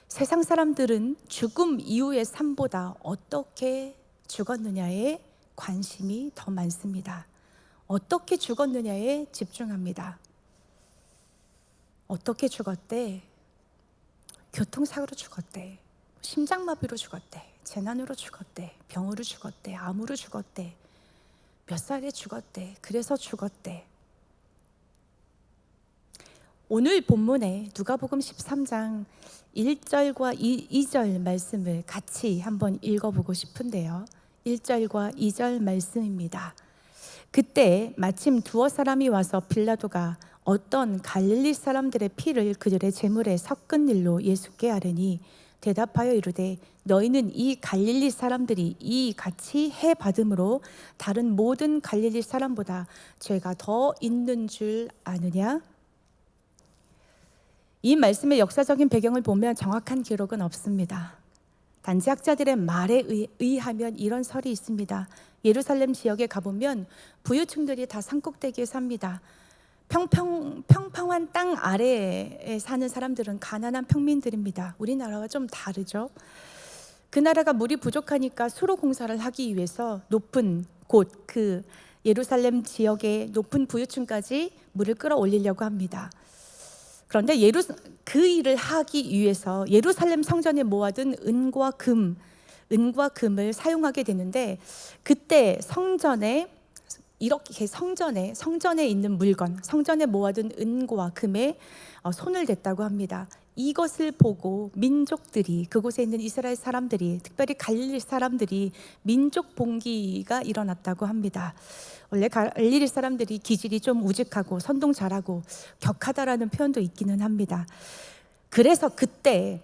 세상 사람들은 죽음 이후의 삶보다 어떻게 죽었느냐에 관심이 더 많습니다. 어떻게 죽었느냐에 집중합니다. 어떻게 죽었대? 교통사고로 죽었대. 심장마비로 죽었대. 재난으로 죽었대. 병으로 죽었대. 암으로 죽었대. 몇 살에 죽었대. 그래서 죽었대. 오늘 본문에 누가복음 13장 1절과 2절 말씀을 같이 한번 읽어보고 싶은데요. 1절과 2절 말씀입니다. 그때 마침 두어 사람이 와서 빌라도가 어떤 갈릴리 사람들의 피를 그들의 제물에 섞은 일로 예수께 아뢰니 대답하여 이르되 너희는 이 갈릴리 사람들이 이 같이 해 받음으로 다른 모든 갈릴리 사람보다 죄가 더 있는 줄 아느냐? 이 말씀의 역사적인 배경을 보면 정확한 기록은 없습니다. 단지 학자들의 말에 의하면 이런 설이 있습니다. 예루살렘 지역에 가보면 부유층들이 다 산꼭대기에 삽니다. 평평한 땅 아래에 사는 사람들은 가난한 평민들입니다. 우리나라와 좀 다르죠. 그 나라가 물이 부족하니까 수로 공사를 하기 위해서 높은 곳, 그 예루살렘 지역의 높은 부유층까지 물을 끌어올리려고 합니다. 그런데 그 일을 하기 위해서 예루살렘 성전에 모아둔 은과 금을 사용하게 되는데, 그때 성전에 있는 물건, 성전에 모아둔 은과 금에 손을 댔다고 합니다. 이것을 보고 민족들이, 그곳에 있는 이스라엘 사람들이, 특별히 갈릴리 사람들이 민족 봉기가 일어났다고 합니다. 원래 갈릴리 사람들이 기질이 좀 우직하고 선동 잘하고 격하다라는 표현도 있기는 합니다. 그래서 그때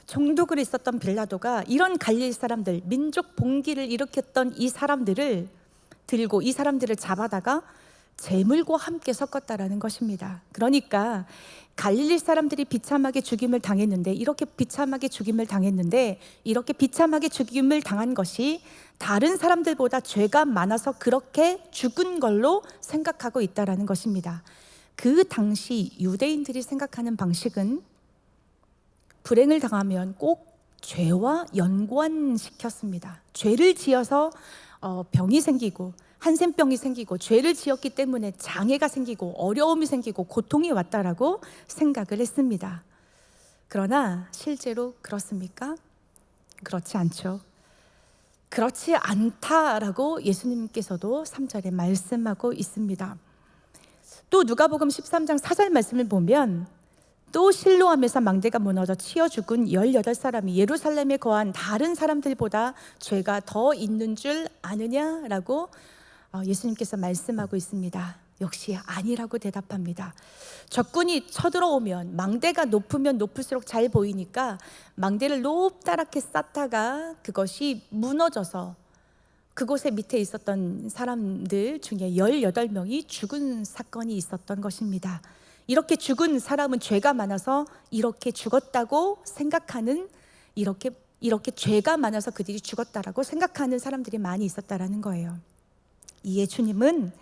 총독으로 있었던 빌라도가 이런 갈릴리 사람들, 민족 봉기를 일으켰던 이 사람들을 들고 이 사람들을 잡아다가 재물과 함께 섞었다라는 것입니다. 그러니까 갈릴리 사람들이 비참하게 죽임을 당했는데, 이렇게 비참하게 죽임을 당한 것이 다른 사람들보다 죄가 많아서 그렇게 죽은 걸로 생각하고 있다라는 것입니다. 그 당시 유대인들이 생각하는 방식은 불행을 당하면 꼭 죄와 연관시켰습니다. 죄를 지어서 병이 생기고 한센병이 생기고, 죄를 지었기 때문에 장애가 생기고 어려움이 생기고 고통이 왔다라고 생각을 했습니다. 그러나 실제로 그렇습니까? 그렇지 않죠. 그렇지 않다라고 예수님께서도 3절에 말씀하고 있습니다. 또 누가복음 13장 4절 말씀을 보면 또 실로암에서 망대가 무너져 치여 죽은 18사람이 예루살렘에 거한 다른 사람들보다 죄가 더 있는 줄 아느냐라고 예수님께서 말씀하고 있습니다. 역시 아니라고 대답합니다. 적군이 쳐들어오면 망대가 높으면 높을수록 잘 보이니까 망대를 높다랗게 쌓다가 그것이 무너져서 그곳에 밑에 있었던 사람들 중에 18명이 죽은 사건이 있었던 것입니다. 이렇게 죽은 사람은 죄가 많아서 이렇게 죽었다고 생각하는, 이렇게 죄가 많아서 그들이 죽었다라고 생각하는 사람들이 많이 있었다라는 거예요. 이에 주님은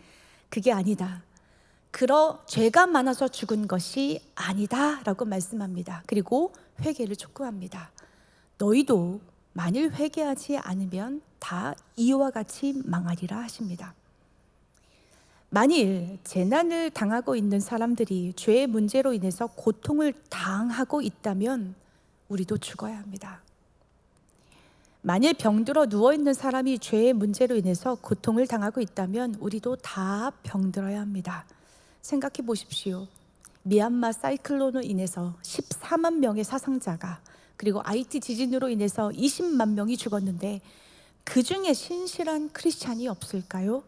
그게 아니다, 죄가 많아서 죽은 것이 아니다 라고 말씀합니다. 그리고 회개를 촉구합니다. 너희도 만일 회개하지 않으면 다 이와 같이 망하리라 하십니다. 만일 재난을 당하고 있는 사람들이 죄의 문제로 인해서 고통을 당하고 있다면 우리도 죽어야 합니다. 만일 병들어 누워있는 사람이 죄의 문제로 인해서 고통을 당하고 있다면 우리도 다 병들어야 합니다. 생각해 보십시오. 미얀마 사이클론으로 인해서 14만 명의 사상자가, 그리고 IT 지진으로 인해서 20만 명이 죽었는데 그 중에 신실한 크리스찬이 없을까요?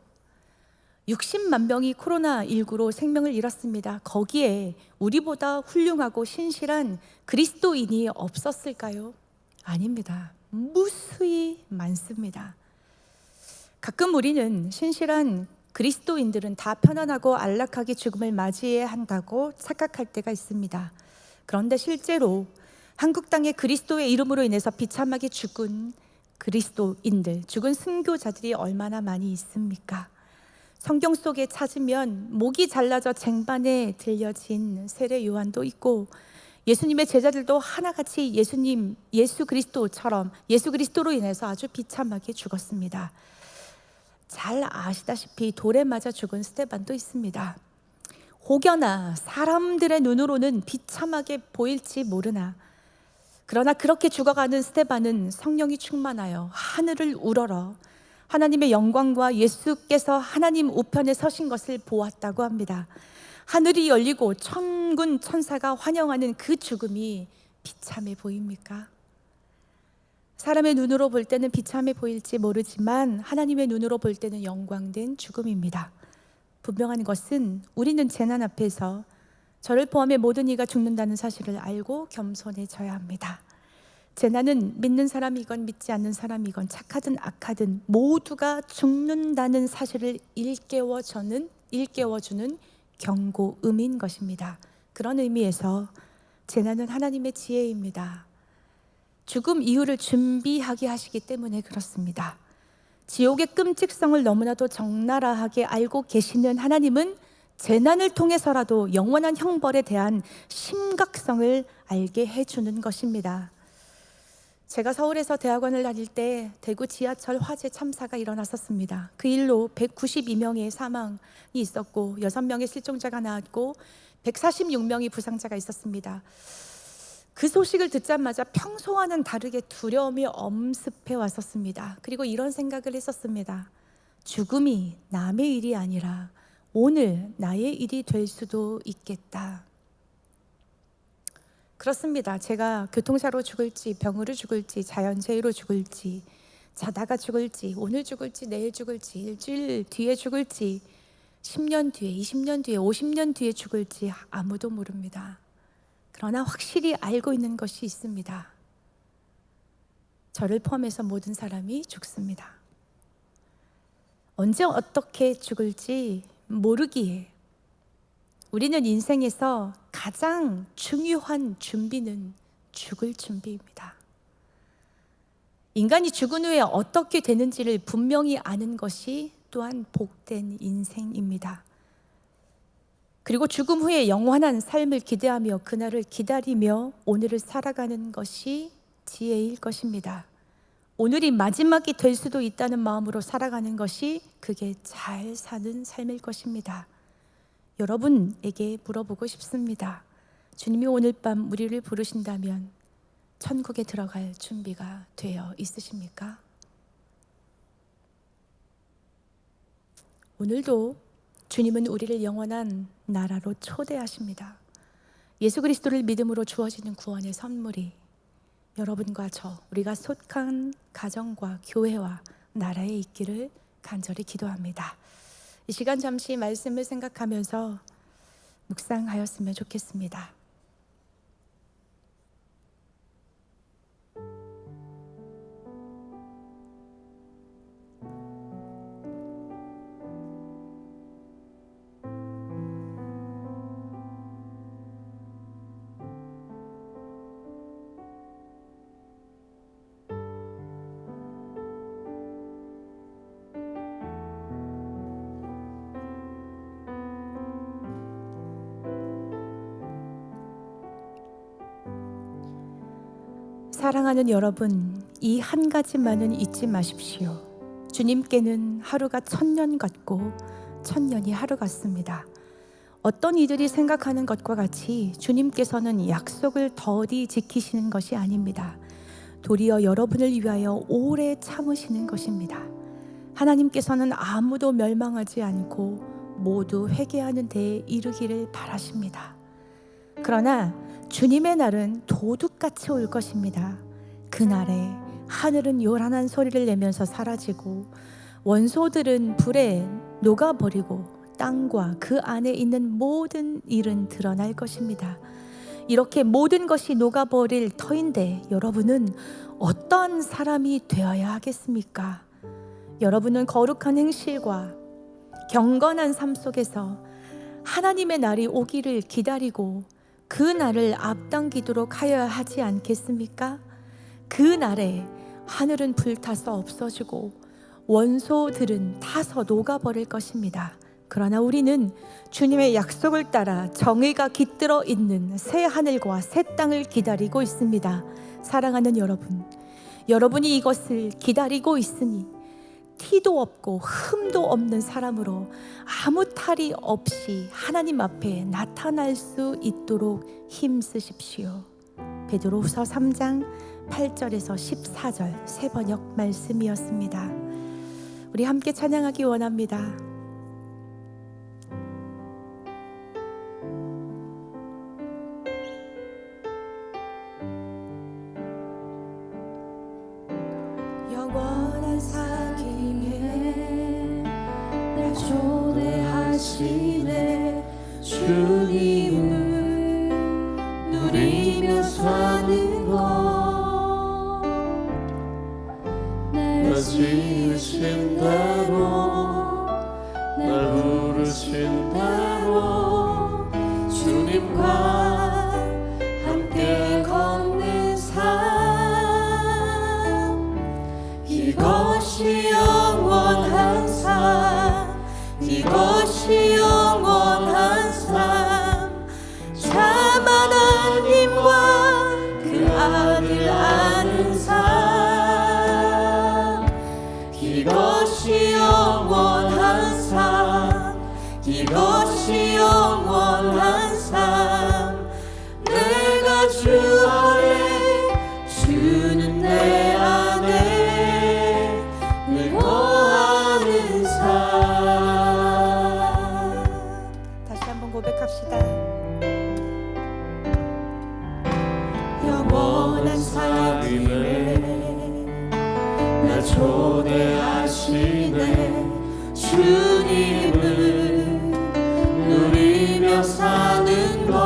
60만 명이 코로나19로 생명을 잃었습니다. 거기에 우리보다 훌륭하고 신실한 그리스도인이 없었을까요? 아닙니다. 무수히 많습니다. 가끔 우리는 신실한 그리스도인들은 다 편안하고 안락하게 죽음을 맞이해야 한다고 착각할 때가 있습니다. 그런데 실제로 한국 땅에 그리스도의 이름으로 인해서 비참하게 죽은 그리스도인들, 죽은 순교자들이 얼마나 많이 있습니까? 성경 속에 찾으면 목이 잘라져 쟁반에 들려진 세례 요한도 있고, 예수님의 제자들도 하나같이 예수 그리스도처럼 예수 그리스도로 인해서 아주 비참하게 죽었습니다. 잘 아시다시피 돌에 맞아 죽은 스데반도 있습니다. 혹여나 사람들의 눈으로는 비참하게 보일지 모르나, 그러나 그렇게 죽어가는 스데반은 성령이 충만하여 하늘을 우러러 하나님의 영광과 예수께서 하나님 우편에 서신 것을 보았다고 합니다. 하늘이 열리고 천군 천사가 환영하는 그 죽음이 비참해 보입니까? 사람의 눈으로 볼 때는 비참해 보일지 모르지만 하나님의 눈으로 볼 때는 영광된 죽음입니다. 분명한 것은 우리는 재난 앞에서 저를 포함해 모든 이가 죽는다는 사실을 알고 겸손해져야 합니다. 재난은 믿는 사람이건 믿지 않는 사람이건 착하든 악하든 모두가 죽는다는 사실을 일깨워주는 경고음인 것입니다. 그런 의미에서 재난은 하나님의 지혜입니다. 죽음 이후를 준비하게 하시기 때문에 그렇습니다. 지옥의 끔찍성을 너무나도 적나라하게 알고 계시는 하나님은 재난을 통해서라도 영원한 형벌에 대한 심각성을 알게 해주는 것입니다. 제가 서울에서 대학원을 다닐 때 대구 지하철 화재 참사가 일어났었습니다. 그 일로 192명의 사망이 있었고 6명의 실종자가 나왔고 146명의 부상자가 있었습니다. 그 소식을 듣자마자 평소와는 다르게 두려움이 엄습해 왔었습니다. 그리고 이런 생각을 했었습니다. 죽음이 남의 일이 아니라 오늘 나의 일이 될 수도 있겠다. 그렇습니다. 제가 교통사로 죽을지, 병으로 죽을지, 자연재해로 죽을지, 자다가 죽을지, 오늘 죽을지, 내일 죽을지, 일주일 뒤에 죽을지, 10년 뒤에, 20년 뒤에, 50년 뒤에 죽을지 아무도 모릅니다. 그러나 확실히 알고 있는 것이 있습니다. 저를 포함해서 모든 사람이 죽습니다. 언제 어떻게 죽을지 모르기에 우리는 인생에서 가장 중요한 준비는 죽을 준비입니다. 인간이 죽은 후에 어떻게 되는지를 분명히 아는 것이 또한 복된 인생입니다. 그리고 죽음 후에 영원한 삶을 기대하며 그날을 기다리며 오늘을 살아가는 것이 지혜일 것입니다. 오늘이 마지막이 될 수도 있다는 마음으로 살아가는 것이 그게 잘 사는 삶일 것입니다. 여러분에게 물어보고 싶습니다. 주님이 오늘 밤 우리를 부르신다면 천국에 들어갈 준비가 되어 있으십니까? 오늘도 주님은 우리를 영원한 나라로 초대하십니다. 예수 그리스도를 믿음으로 주어지는 구원의 선물이 여러분과 우리가 속한 가정과 교회와 나라에 있기를 간절히 기도합니다. 이 시간 잠시 말씀을 생각하면서 묵상하였으면 좋겠습니다. 사랑하는 여러분, 이 한 가지만은 잊지 마십시오. 주님께는 하루가 1000년 같고 1000년이 하루 같습니다. 어떤 이들이 생각하는 것과 같이 주님께서는 약속을 더디 지키시는 것이 아닙니다. 도리어 여러분을 위하여 오래 참으시는 것입니다. 하나님께서는 아무도 멸망하지 않고 모두 회개하는 데에 이르기를 바라십니다. 그러나 주님의 날은 도둑같이 올 것입니다. 그날에 하늘은 요란한 소리를 내면서 사라지고 원소들은 불에 녹아버리고 땅과 그 안에 있는 모든 일은 드러날 것입니다. 이렇게 모든 것이 녹아버릴 터인데 여러분은 어떤 사람이 되어야 하겠습니까? 여러분은 거룩한 행실과 경건한 삶 속에서 하나님의 날이 오기를 기다리고 그 날을 앞당기도록 하여야 하지 않겠습니까? 그 날에 하늘은 불타서 없어지고 원소들은 타서 녹아버릴 것입니다. 그러나 우리는 주님의 약속을 따라 정의가 깃들어 있는 새 하늘과 새 땅을 기다리고 있습니다. 사랑하는 여러분, 여러분이 이것을 기다리고 있으니 티도 없고 흠도 없는 사람으로 아무 탈이 없이 하나님 앞에 나타날 수 있도록 힘쓰십시오. 베드로후서 3장 8절에서 14절 새 번역 말씀이었습니다. 우리 함께 찬양하기 원합니다. 영원한 사귐에 날 초대하시네 주님을 누리며 사는 것 나 지으신 대로 날 부르신 대로 주님과 함께 걷는 삶 이것이 영원한 삶 이것이 영원한 삶 참 하나님과 그 아들 아는 삶 이것이 영원한 삶 이것이 영원한 삶 내가 주 안에 주는 내 안에 늘 거하는 삶. 다시 한번 고백합시다. 영원한 삶에 날 초대하시네 주님을 누리며 사는 것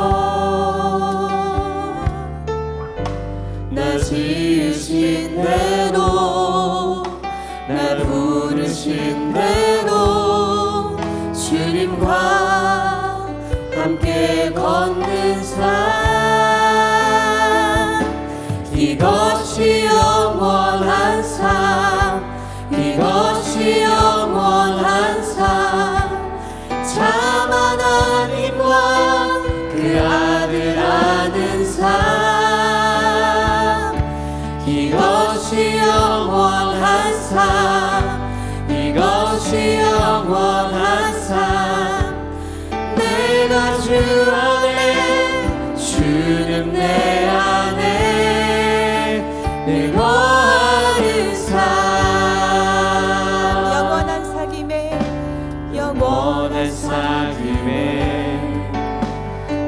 나 지으신 대로 나 부르신 대로 주님과 함께 걷는 삶 이것이 영원한 삶 이것이 영원한 삶 참 하나님과 그 아들 아는 삶 이것이 영원한 삶 이것이 영원한 삶 내가 주 안에 주는 내 안에 늘 거하는 삶 영원한 사귐에 영원한 사귐에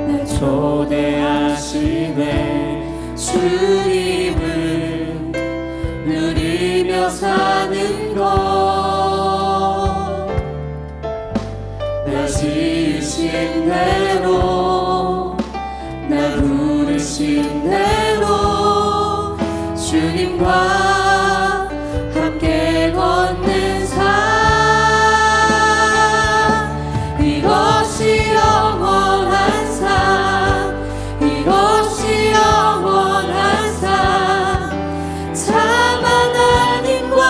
날 초대하시네 주님을 누리며 사는 것 나 지으신 대로 나 부르신 대로 주님과 함께 걷는 삶 이것이 영원한 삶 이것이 영원한 삶 참 하나님과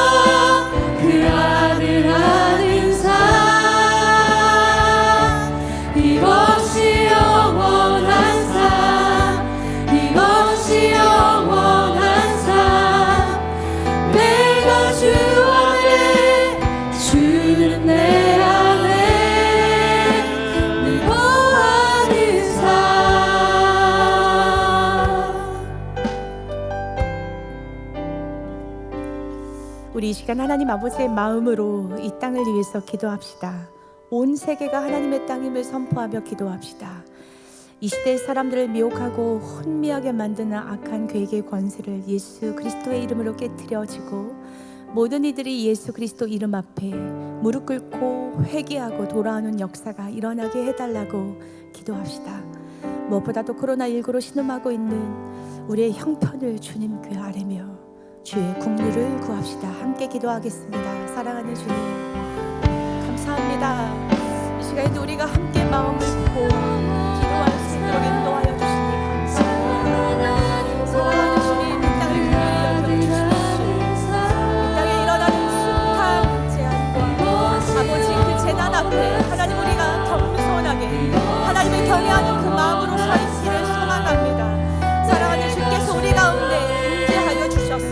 그 아들 아는 삶 이것이 영원한 삶 이것이 영원한 삶 우리 이 시간 하나님 아버지의 마음으로 이 땅을 위해서 기도합시다. 온 세계가 하나님의 땅임을 선포하며 기도합시다. 이 시대의 사람들을 미혹하고 혼미하게 만드는 악한 괴계의 권세를 예수 그리스도의 이름으로 깨트려지고 모든 이들이 예수 그리스도 이름 앞에 무릎 꿇고 회개하고 돌아오는 역사가 일어나게 해달라고 기도합시다. 무엇보다도 코로나19로 신음하고 있는 우리의 형편을 주님 그 아래며 주의 국리를 구합시다. 함께 기도하겠습니다. 사랑하는 주님 감사합니다. 이 시간에도 우리가 함께 마음을 고 기도할 수 있도록 인도하여 주시니 감사합니다. 사랑하는 주님 이 땅을 긍휼히 여겨주십시오. 이 땅에 일어나는 숱한 재앙과 아버지 그 재난 앞에 하나님 우리가 겸손하게 하나님을 경외하는 그 마음으로 서 있기를 소망합니다. 사랑하는 주께서 우리 가운데 임재하여 주셔서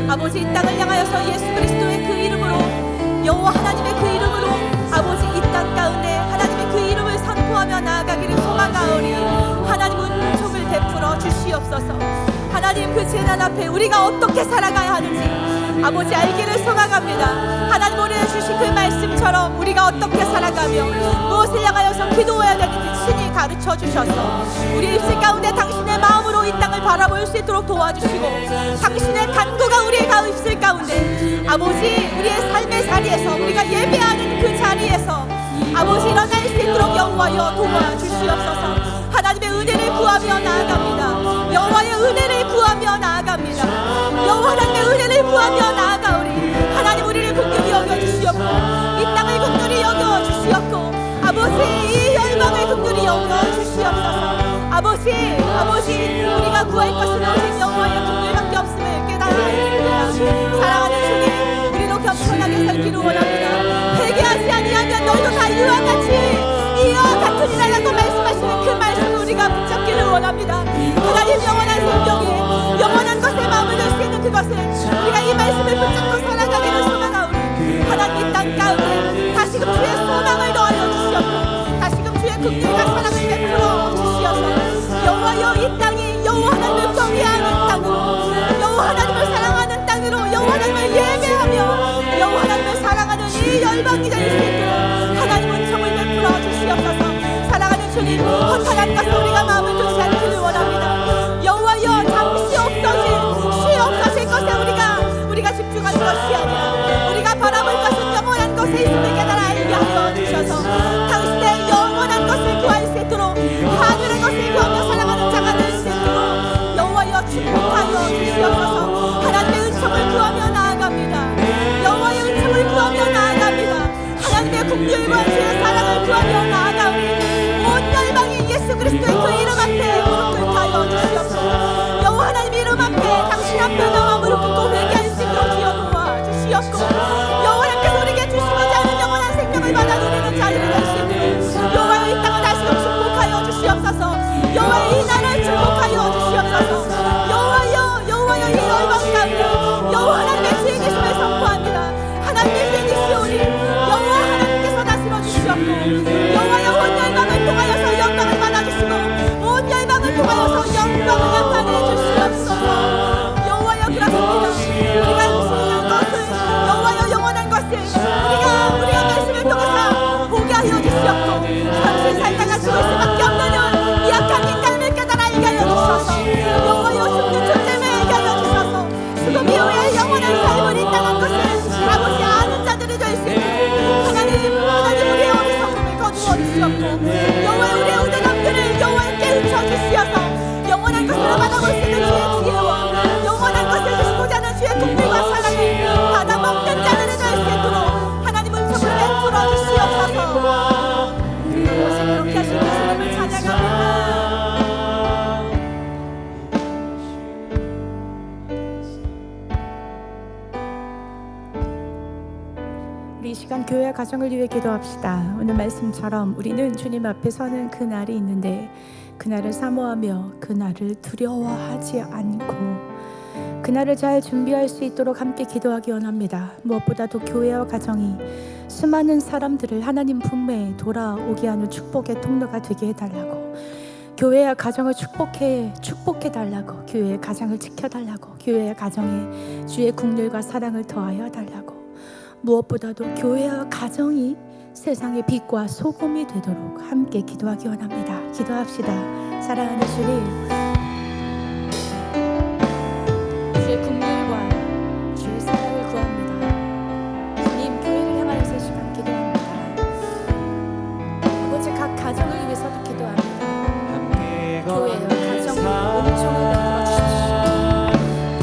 아버지 이 땅을 향하여서 예수 그리스도의 그 이름으로 여호와 하나님의 그 이름으로 아버지 이 땅 가운데 하나님의 그 이름을 선포하며 나아가기를 소망하오니 하나님 은총을 베풀어 주시옵소서. 하나님 그 재난 앞에 우리가 어떻게 살아가야 하는지 아버지 알기를 소망합니다. 하나님 오늘 주신 그 말씀처럼 우리가 어떻게 살아가며 무엇을 향하여서 기도해야 되는지 친히 가르쳐 주셔서 우리 입술 가운데 당신의 마음으로 이 땅을 바라볼 수 있도록 도와주시고 당신의 간구가 우리의 입술 가운데 아버지 우리의 삶의 자리에서 우리가 예배하는 그 자리에서 아버지 일어날 수 있도록 여호와여 도와주시옵소서. 하나님의 은혜를 구하며 나아갑니다. 여호와의 은혜를 구하며 나아갑니다. 여호와 하나님의 은혜를 구하며 나아가오리. 하나님 우리를 긍휼히 여겨주시옵고 이 땅을 긍휼히 여겨주시옵고 아버지 이 열방을 긍휼히 여겨주시옵소서. 아버지 우리가 구할 것은 오직 여호와의 긍휼밖에 없음을 깨달아야겠습니다. 사랑하는 주님 우리도 겸손하게 살기를 원합니다. 회개하지 아니하면 너희도 다 이와 같으리라고 말씀하시는 그 말씀을 우리가 붙잡기를 원합니다. 하나님 영원한 생명에 영원한 것에 마음을 넣을 수 있는 그것을 우리가 이 말씀을 붙잡고 살아가기를 소망하오니 하나님 이 땅 가운데 다시금 주의 소망을 더하여 주시옵고 다시금 주의 긍휼과 사랑을 베풀어 주시옵소서. 여호와여 이 땅이 여호와 하나님을 경외하는 땅으로 여호와 하나님을 사랑하는 땅으로 여호와 하나님을 예배하며 여호와 하나님을 사랑하는 이 열방이 될 수 있도록 하나님 은총을 베풀어 주시옵소서. 사랑하는 주님 허탄한 것을 우리가 마음을 두지 않기를 원합니다. 여호와여 잠시 없어질 것에 우리가 집중하는 것이 아니라 우리가 바라볼 것은 영원한 것에 있음을 깨달아 알게 하여 주셔서 당신의 영원한 것을 구할 수 있도록 하늘의 것을 구하며 사랑하는 자가 될 수 있도록 여호와여 축복하여 주시옵소서. 하나님의 은총을 구하며 나아갑니다. 여호와의 은총을 구하며 나아갑니다. 하나님의 긍휼과 주의 사랑을 구하며 나아가오니 온 열방이 예수 그리스도의 그 이름 앞에 무릎 꿇게 하여 주시옵소서. 여호와 하나님 이름 앞에 당신 앞에 나와 무릎 꿇고 회개할 수 있도록 주여 도와주시옵고 여호와 하나님께서 우리에게 주시고자 하는 영원한 생명을 받아 누리는 자리를 될 수 있도록 여호와의 이 땅을 다시금 축복하여 주시옵소서. 여호와의 이 나라를 축복하여 주시옵소서. 여호와여 이 열방 가운데 여호와 하나님의 주의 계심을 선포합니다. 하나님의 주의 계시오니 여호와 하나님께서 다스려 주시옵고 여호와여 온 열방을 통하여서 영광을 받아주시고 온 열방을 통하여서 영광을 나타내 주시옵소서. 여호와여 그렇습니다. 우리가 무슨 것을 여호와여 영원한 것을 우리가 말씀을 통해서 보게 하여 주시옵고 잠시 살다가 죽을 수밖에 없는 미약한 인간을 깨달아 알게 하여 주셔서 여호와여 죽는 존재를 알게 하여 주셔서 죽음 이후에 영원한 삶을 있다는 것을 아버지 아는 자들이 될 수 있도록 하나님 우리의 어리석음을 거두어 주시옵고 여호와 우리의 우대감들을 여호와께 깨우쳐 주시어서 영원한 것을 받아볼 수 있는 주의 지혜와 영원한 것을 주시고자 하는 주의 긍휼과 사랑을 받아먹는 자들이 될 수 있도록 하나님 은총을 베풀어 주시옵소서. 무엇이 그렇게 하신 주님을 찬양합니다. 우리 이 시간 교회와 가정을 위해 기도합시다. 오늘 말씀처럼 우리는 주님 앞에 서는 그날이 있는데 그날을 사모하며 그날을 두려워하지 않고 그날을 잘 준비할 수 있도록 함께 기도하기 원합니다. 무엇보다도 교회와 가정이 수많은 사람들을 하나님 품에 돌아오게 하는 축복의 통로가 되게 해달라고 교회와 가정을 축복해 달라고, 교회의 가정을 지켜달라고, 교회의 가정에 주의 국률과 사랑을 더하여 달라고, 무엇보다도 교회와 가정이 세상의 빛과 소금이 되도록 함께 기도하기 원합니다. 기도합시다. 사랑하는 주님, 주의 국률과 주의 사랑을 구합니다. 주님, 교회를 향하여서 이 시간 기도합니다. 아버지, 각 가정을 위해서도 기도합니다. 교회와 가정의 은총을 베풀어 주십시오.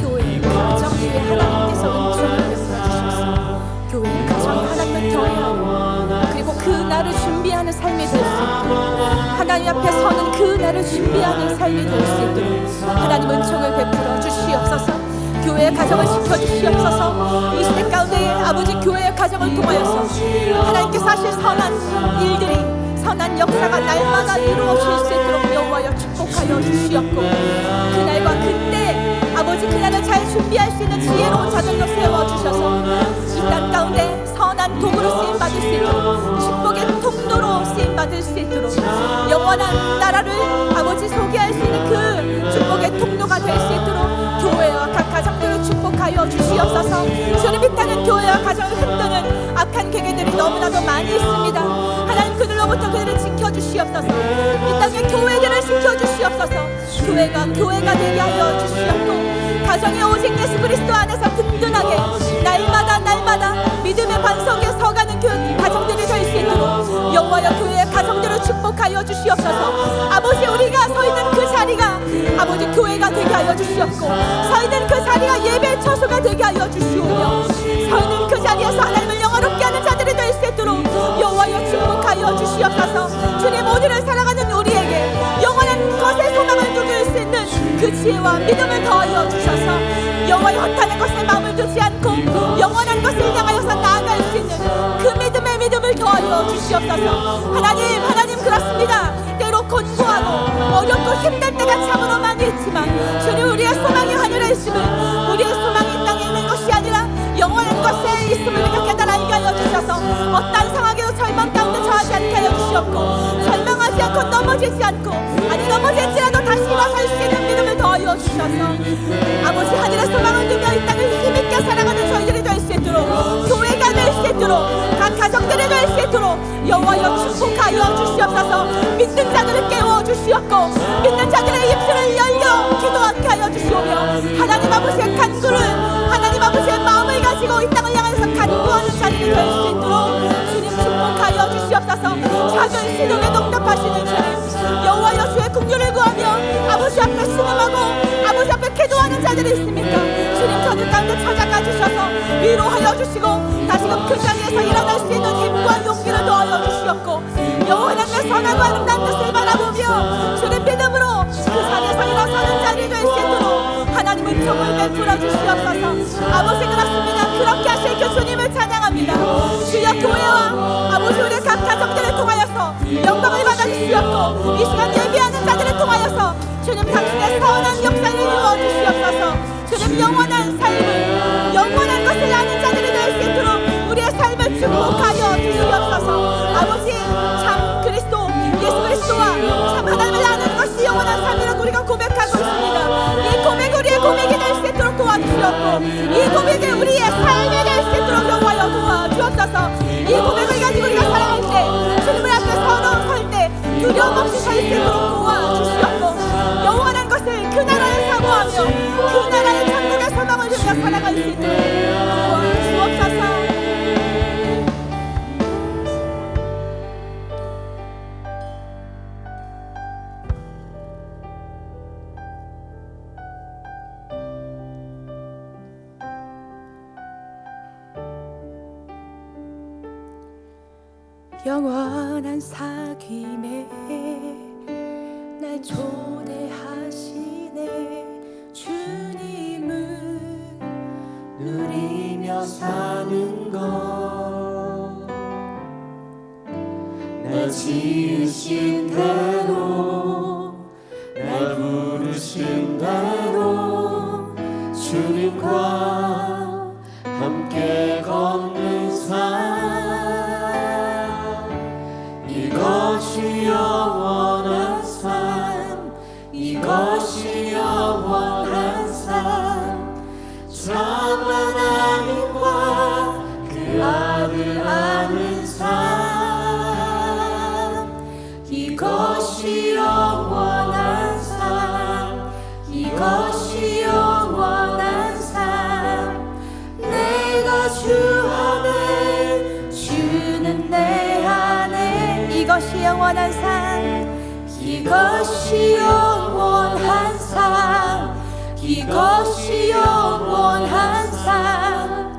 교회와 가정 위에 하나님께서 은총을 베풀어 주셔서 교회와 가정이 하나님을 더해하고, 그리고 그 날을 준비하는 삶이 될 수 있도록, 하나님 앞에 서는 그 날을 준비하는 삶이 될 수 있도록 하나님 은총을 베풀어 주시옵소서. 교회의 가정을 지켜주시옵소서. 이 시대 가운데 아버지, 교회의 가정을 통하여서 하나님께서 하실 선한 일들이, 선한 역사가 날마다 이루어질 수 있도록 여호와여 축복하여 주시옵고, 그날과 그때 아버지, 그날을 잘 준비할 수 있는 지혜로운 자들로 세워주셔서 이 땅 가운데 선한 도구로 쓰임받을 수 있도록, 축복의 통로로 쓰임받을 수 있도록, 영원한 나라를 아버지 소개할 수 있는 그 축복의 통로가 될 수 있도록 교회와 각 가정들을 축복하여 주시옵소서. 주님, 이 땅은 교회와 가정을 흔드는 악한 계계들이 너무나도 많이 있습니다. 하나님, 그들로부터 그들을 지켜주시옵소서. 이 땅의 교회들을 지켜주시옵소서. 교회가 되게 하여 주시옵고, 가정이 오직 예수 그리스도 안에서 든든하게 날마다 믿음의 반석에 서가는 그 가정들이 될 수 있도록 여호와여 교회의 가정들을 축복하여 주시옵소서. 아버지, 우리가 서 있는 그 자리가 아버지 교회가 되게 하여 주시옵고, 서 있는 그 자리가 예배의 처소가 되게 하여 주시오며, 서 있는 그 자리에서 하나님을 영화롭게 하는 자들이 될 수 있도록 여호와여 축복하여 주시옵소서. 주님, 오늘을 살아가는 우리에게 영원한 것에 소망을 두길 수 있는 그 지혜와 믿음을 더하여 주셔서 여호와의 허탄한 것에 마음을 두지 않고 영원한 것을 향하여서 나아갈 수 있는 그 믿음을 더하여 주시옵소서. 하나님 그렇습니다. 때로 곤고하고 어렵고 힘들 때가 참으로 많이 있지만 주님, 우리의 소망이 하늘에 있음을, 우리의 소망이 땅에 있는 것이 아니라 영원한 것에 있음을 우리가 깨달아 알게 하여 주셔서 어떠한 상황에도 절망 가운데 처하지 않게 하여 주시옵고, 절망하지 않고 넘어지지 않고, 아니 넘어질지라도 다시 일어설 수 있는 믿음을 더하여 주셔서 아버지, 하늘의 소망을 두며 이 땅을 힘있게 살아가는 저희들이 될 수 있도록, 교회가 될 수 있도록, 각 가정들이 될 수 있도록 여호와여 축복하여 주시옵소서. 믿는 자들을 깨워 주시옵고, 믿는 자들의 입술을 열려 기도하게 하여 주시오며, 하나님 아버지의 간구를, 하나님 아버지의 마음을 가지고 이 땅을 향해서 간구하는 자들이 될 수 있도록 주님 축복하여 주시옵소서. 작은 시름에 응답하시는 주님, 여호와여 주의 긍휼을 구하며 아버지 앞에 신음하고 아버지 앞에 기도하는 자들이 있습니까? 주님, 저들 가운데 찾아가 주셔서 위로하여 주시고 다시금 그 자리에서 일어날 수 있는 힘과 용기를 더하여 주시옵고, 영원한 내 선하고 아름다운 뜻을 바라보며 주님 믿음으로 그 자리에서 일어서는 자리 될 수 있도록 하나님 은총을 베풀어 주시옵소서. 아버지, 그렇습니다. 그렇게 하실 그 주님을 찬양합니다. 주여, 교회와 아버지 우리 각 가정들을 통하여서 영광을 받아주시옵고, 이 시간 예배하는 자들을 통하여서 주님 당신의 선한 역사를 이루어 주시옵소서. 주님, 영원한 삶을, 영원한 것을 아는 자들이 될 수 있도록 우리의 삶을 축복하여 주시옵소서. 아버지, 참 그리스도, 예수 그리스도와 참 하나님을 아는 것이 영원한 삶이라고 우리가 고백하고 있습니다. 이 고백, 우리의 고백이 될 수 있도록 도와주시옵고, 이 고백이 우리의 삶이 될 수 있도록 여호와여 도와주옵소서. 이 고백을 가지고 우리가 살아갈 때, 주님을 앞에 설 때 두려움 없이 살 수 있도록 도와주시옵고, 영원한 것을 그 나라를 사모하며 그 나라의 천국의 소망을 두며 살아갈 수 있도록 도와주옵소서. 영원한 사귐에 날 초대하시네. 주님을 누리며 사는 것, 날 지으신 대로, 날 부르신 대로 주님과 함께 걷는 삶, 이것이 영원한 삶. 이것이 영원한 삶 참 하나님과 그 아들 아는 삶 이것이 영원한 삶 이것이 영원한 삶 내가 주 안에 주는 내 안에 이것이 영원한 삶 이것이 영원한 삶 이것이 영원한 삶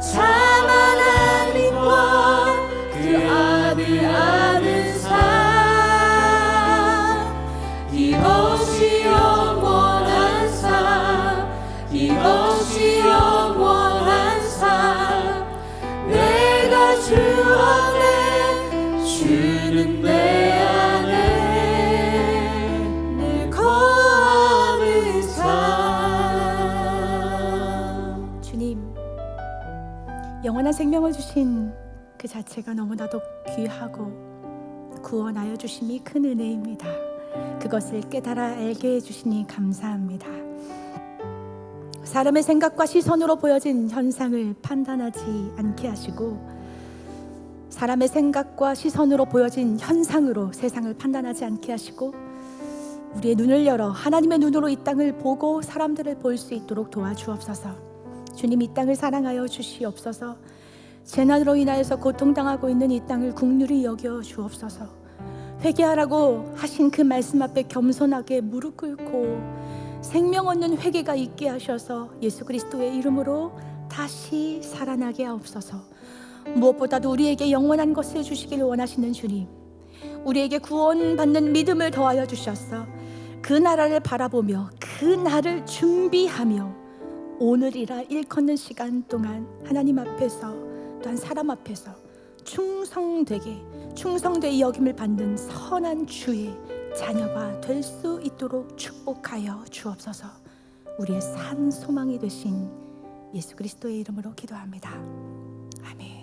참 하나님과 그 아들 아는 삶 이것이 영원한 삶 이것이 영원한 삶 내가 주 안에 주는 내 안에 늘 거하는 삶 주님, 영원한 생명을 주신 그 자체가 너무나도 귀하고 구원하여 주심이 큰 은혜입니다. 그것을 깨달아 알게 해주시니 감사합니다. 사람의 생각과 시선으로 보여진 현상을 판단하지 않게 하시고 사람의 생각과 시선으로 보여진 현상으로 세상을 판단하지 않게 하시고 우리의 눈을 열어 하나님의 눈으로 이 땅을 보고 사람들을 볼 수 있도록 도와주옵소서. 주님, 이 땅을 사랑하여 주시옵소서. 재난으로 인하여서 고통당하고 있는 이 땅을 긍휼히 여겨 주옵소서. 회개하라고 하신 그 말씀 앞에 겸손하게 무릎 꿇고 생명 얻는 회개가 있게 하셔서 예수 그리스도의 이름으로 다시 살아나게 하옵소서. 무엇보다도 우리에게 영원한 것을 주시기를 원하시는 주님, 우리에게 구원받는 믿음을 더하여 주셔서 그 나라를 바라보며 그 날을 준비하며 오늘이라 일컫는 시간 동안 하나님 앞에서 또한 사람 앞에서 충성되게 여김을 받는 선한 주의 자녀가 될 수 있도록 축복하여 주옵소서. 우리의 산 소망이 되신 예수 그리스도의 이름으로 기도합니다. 아멘.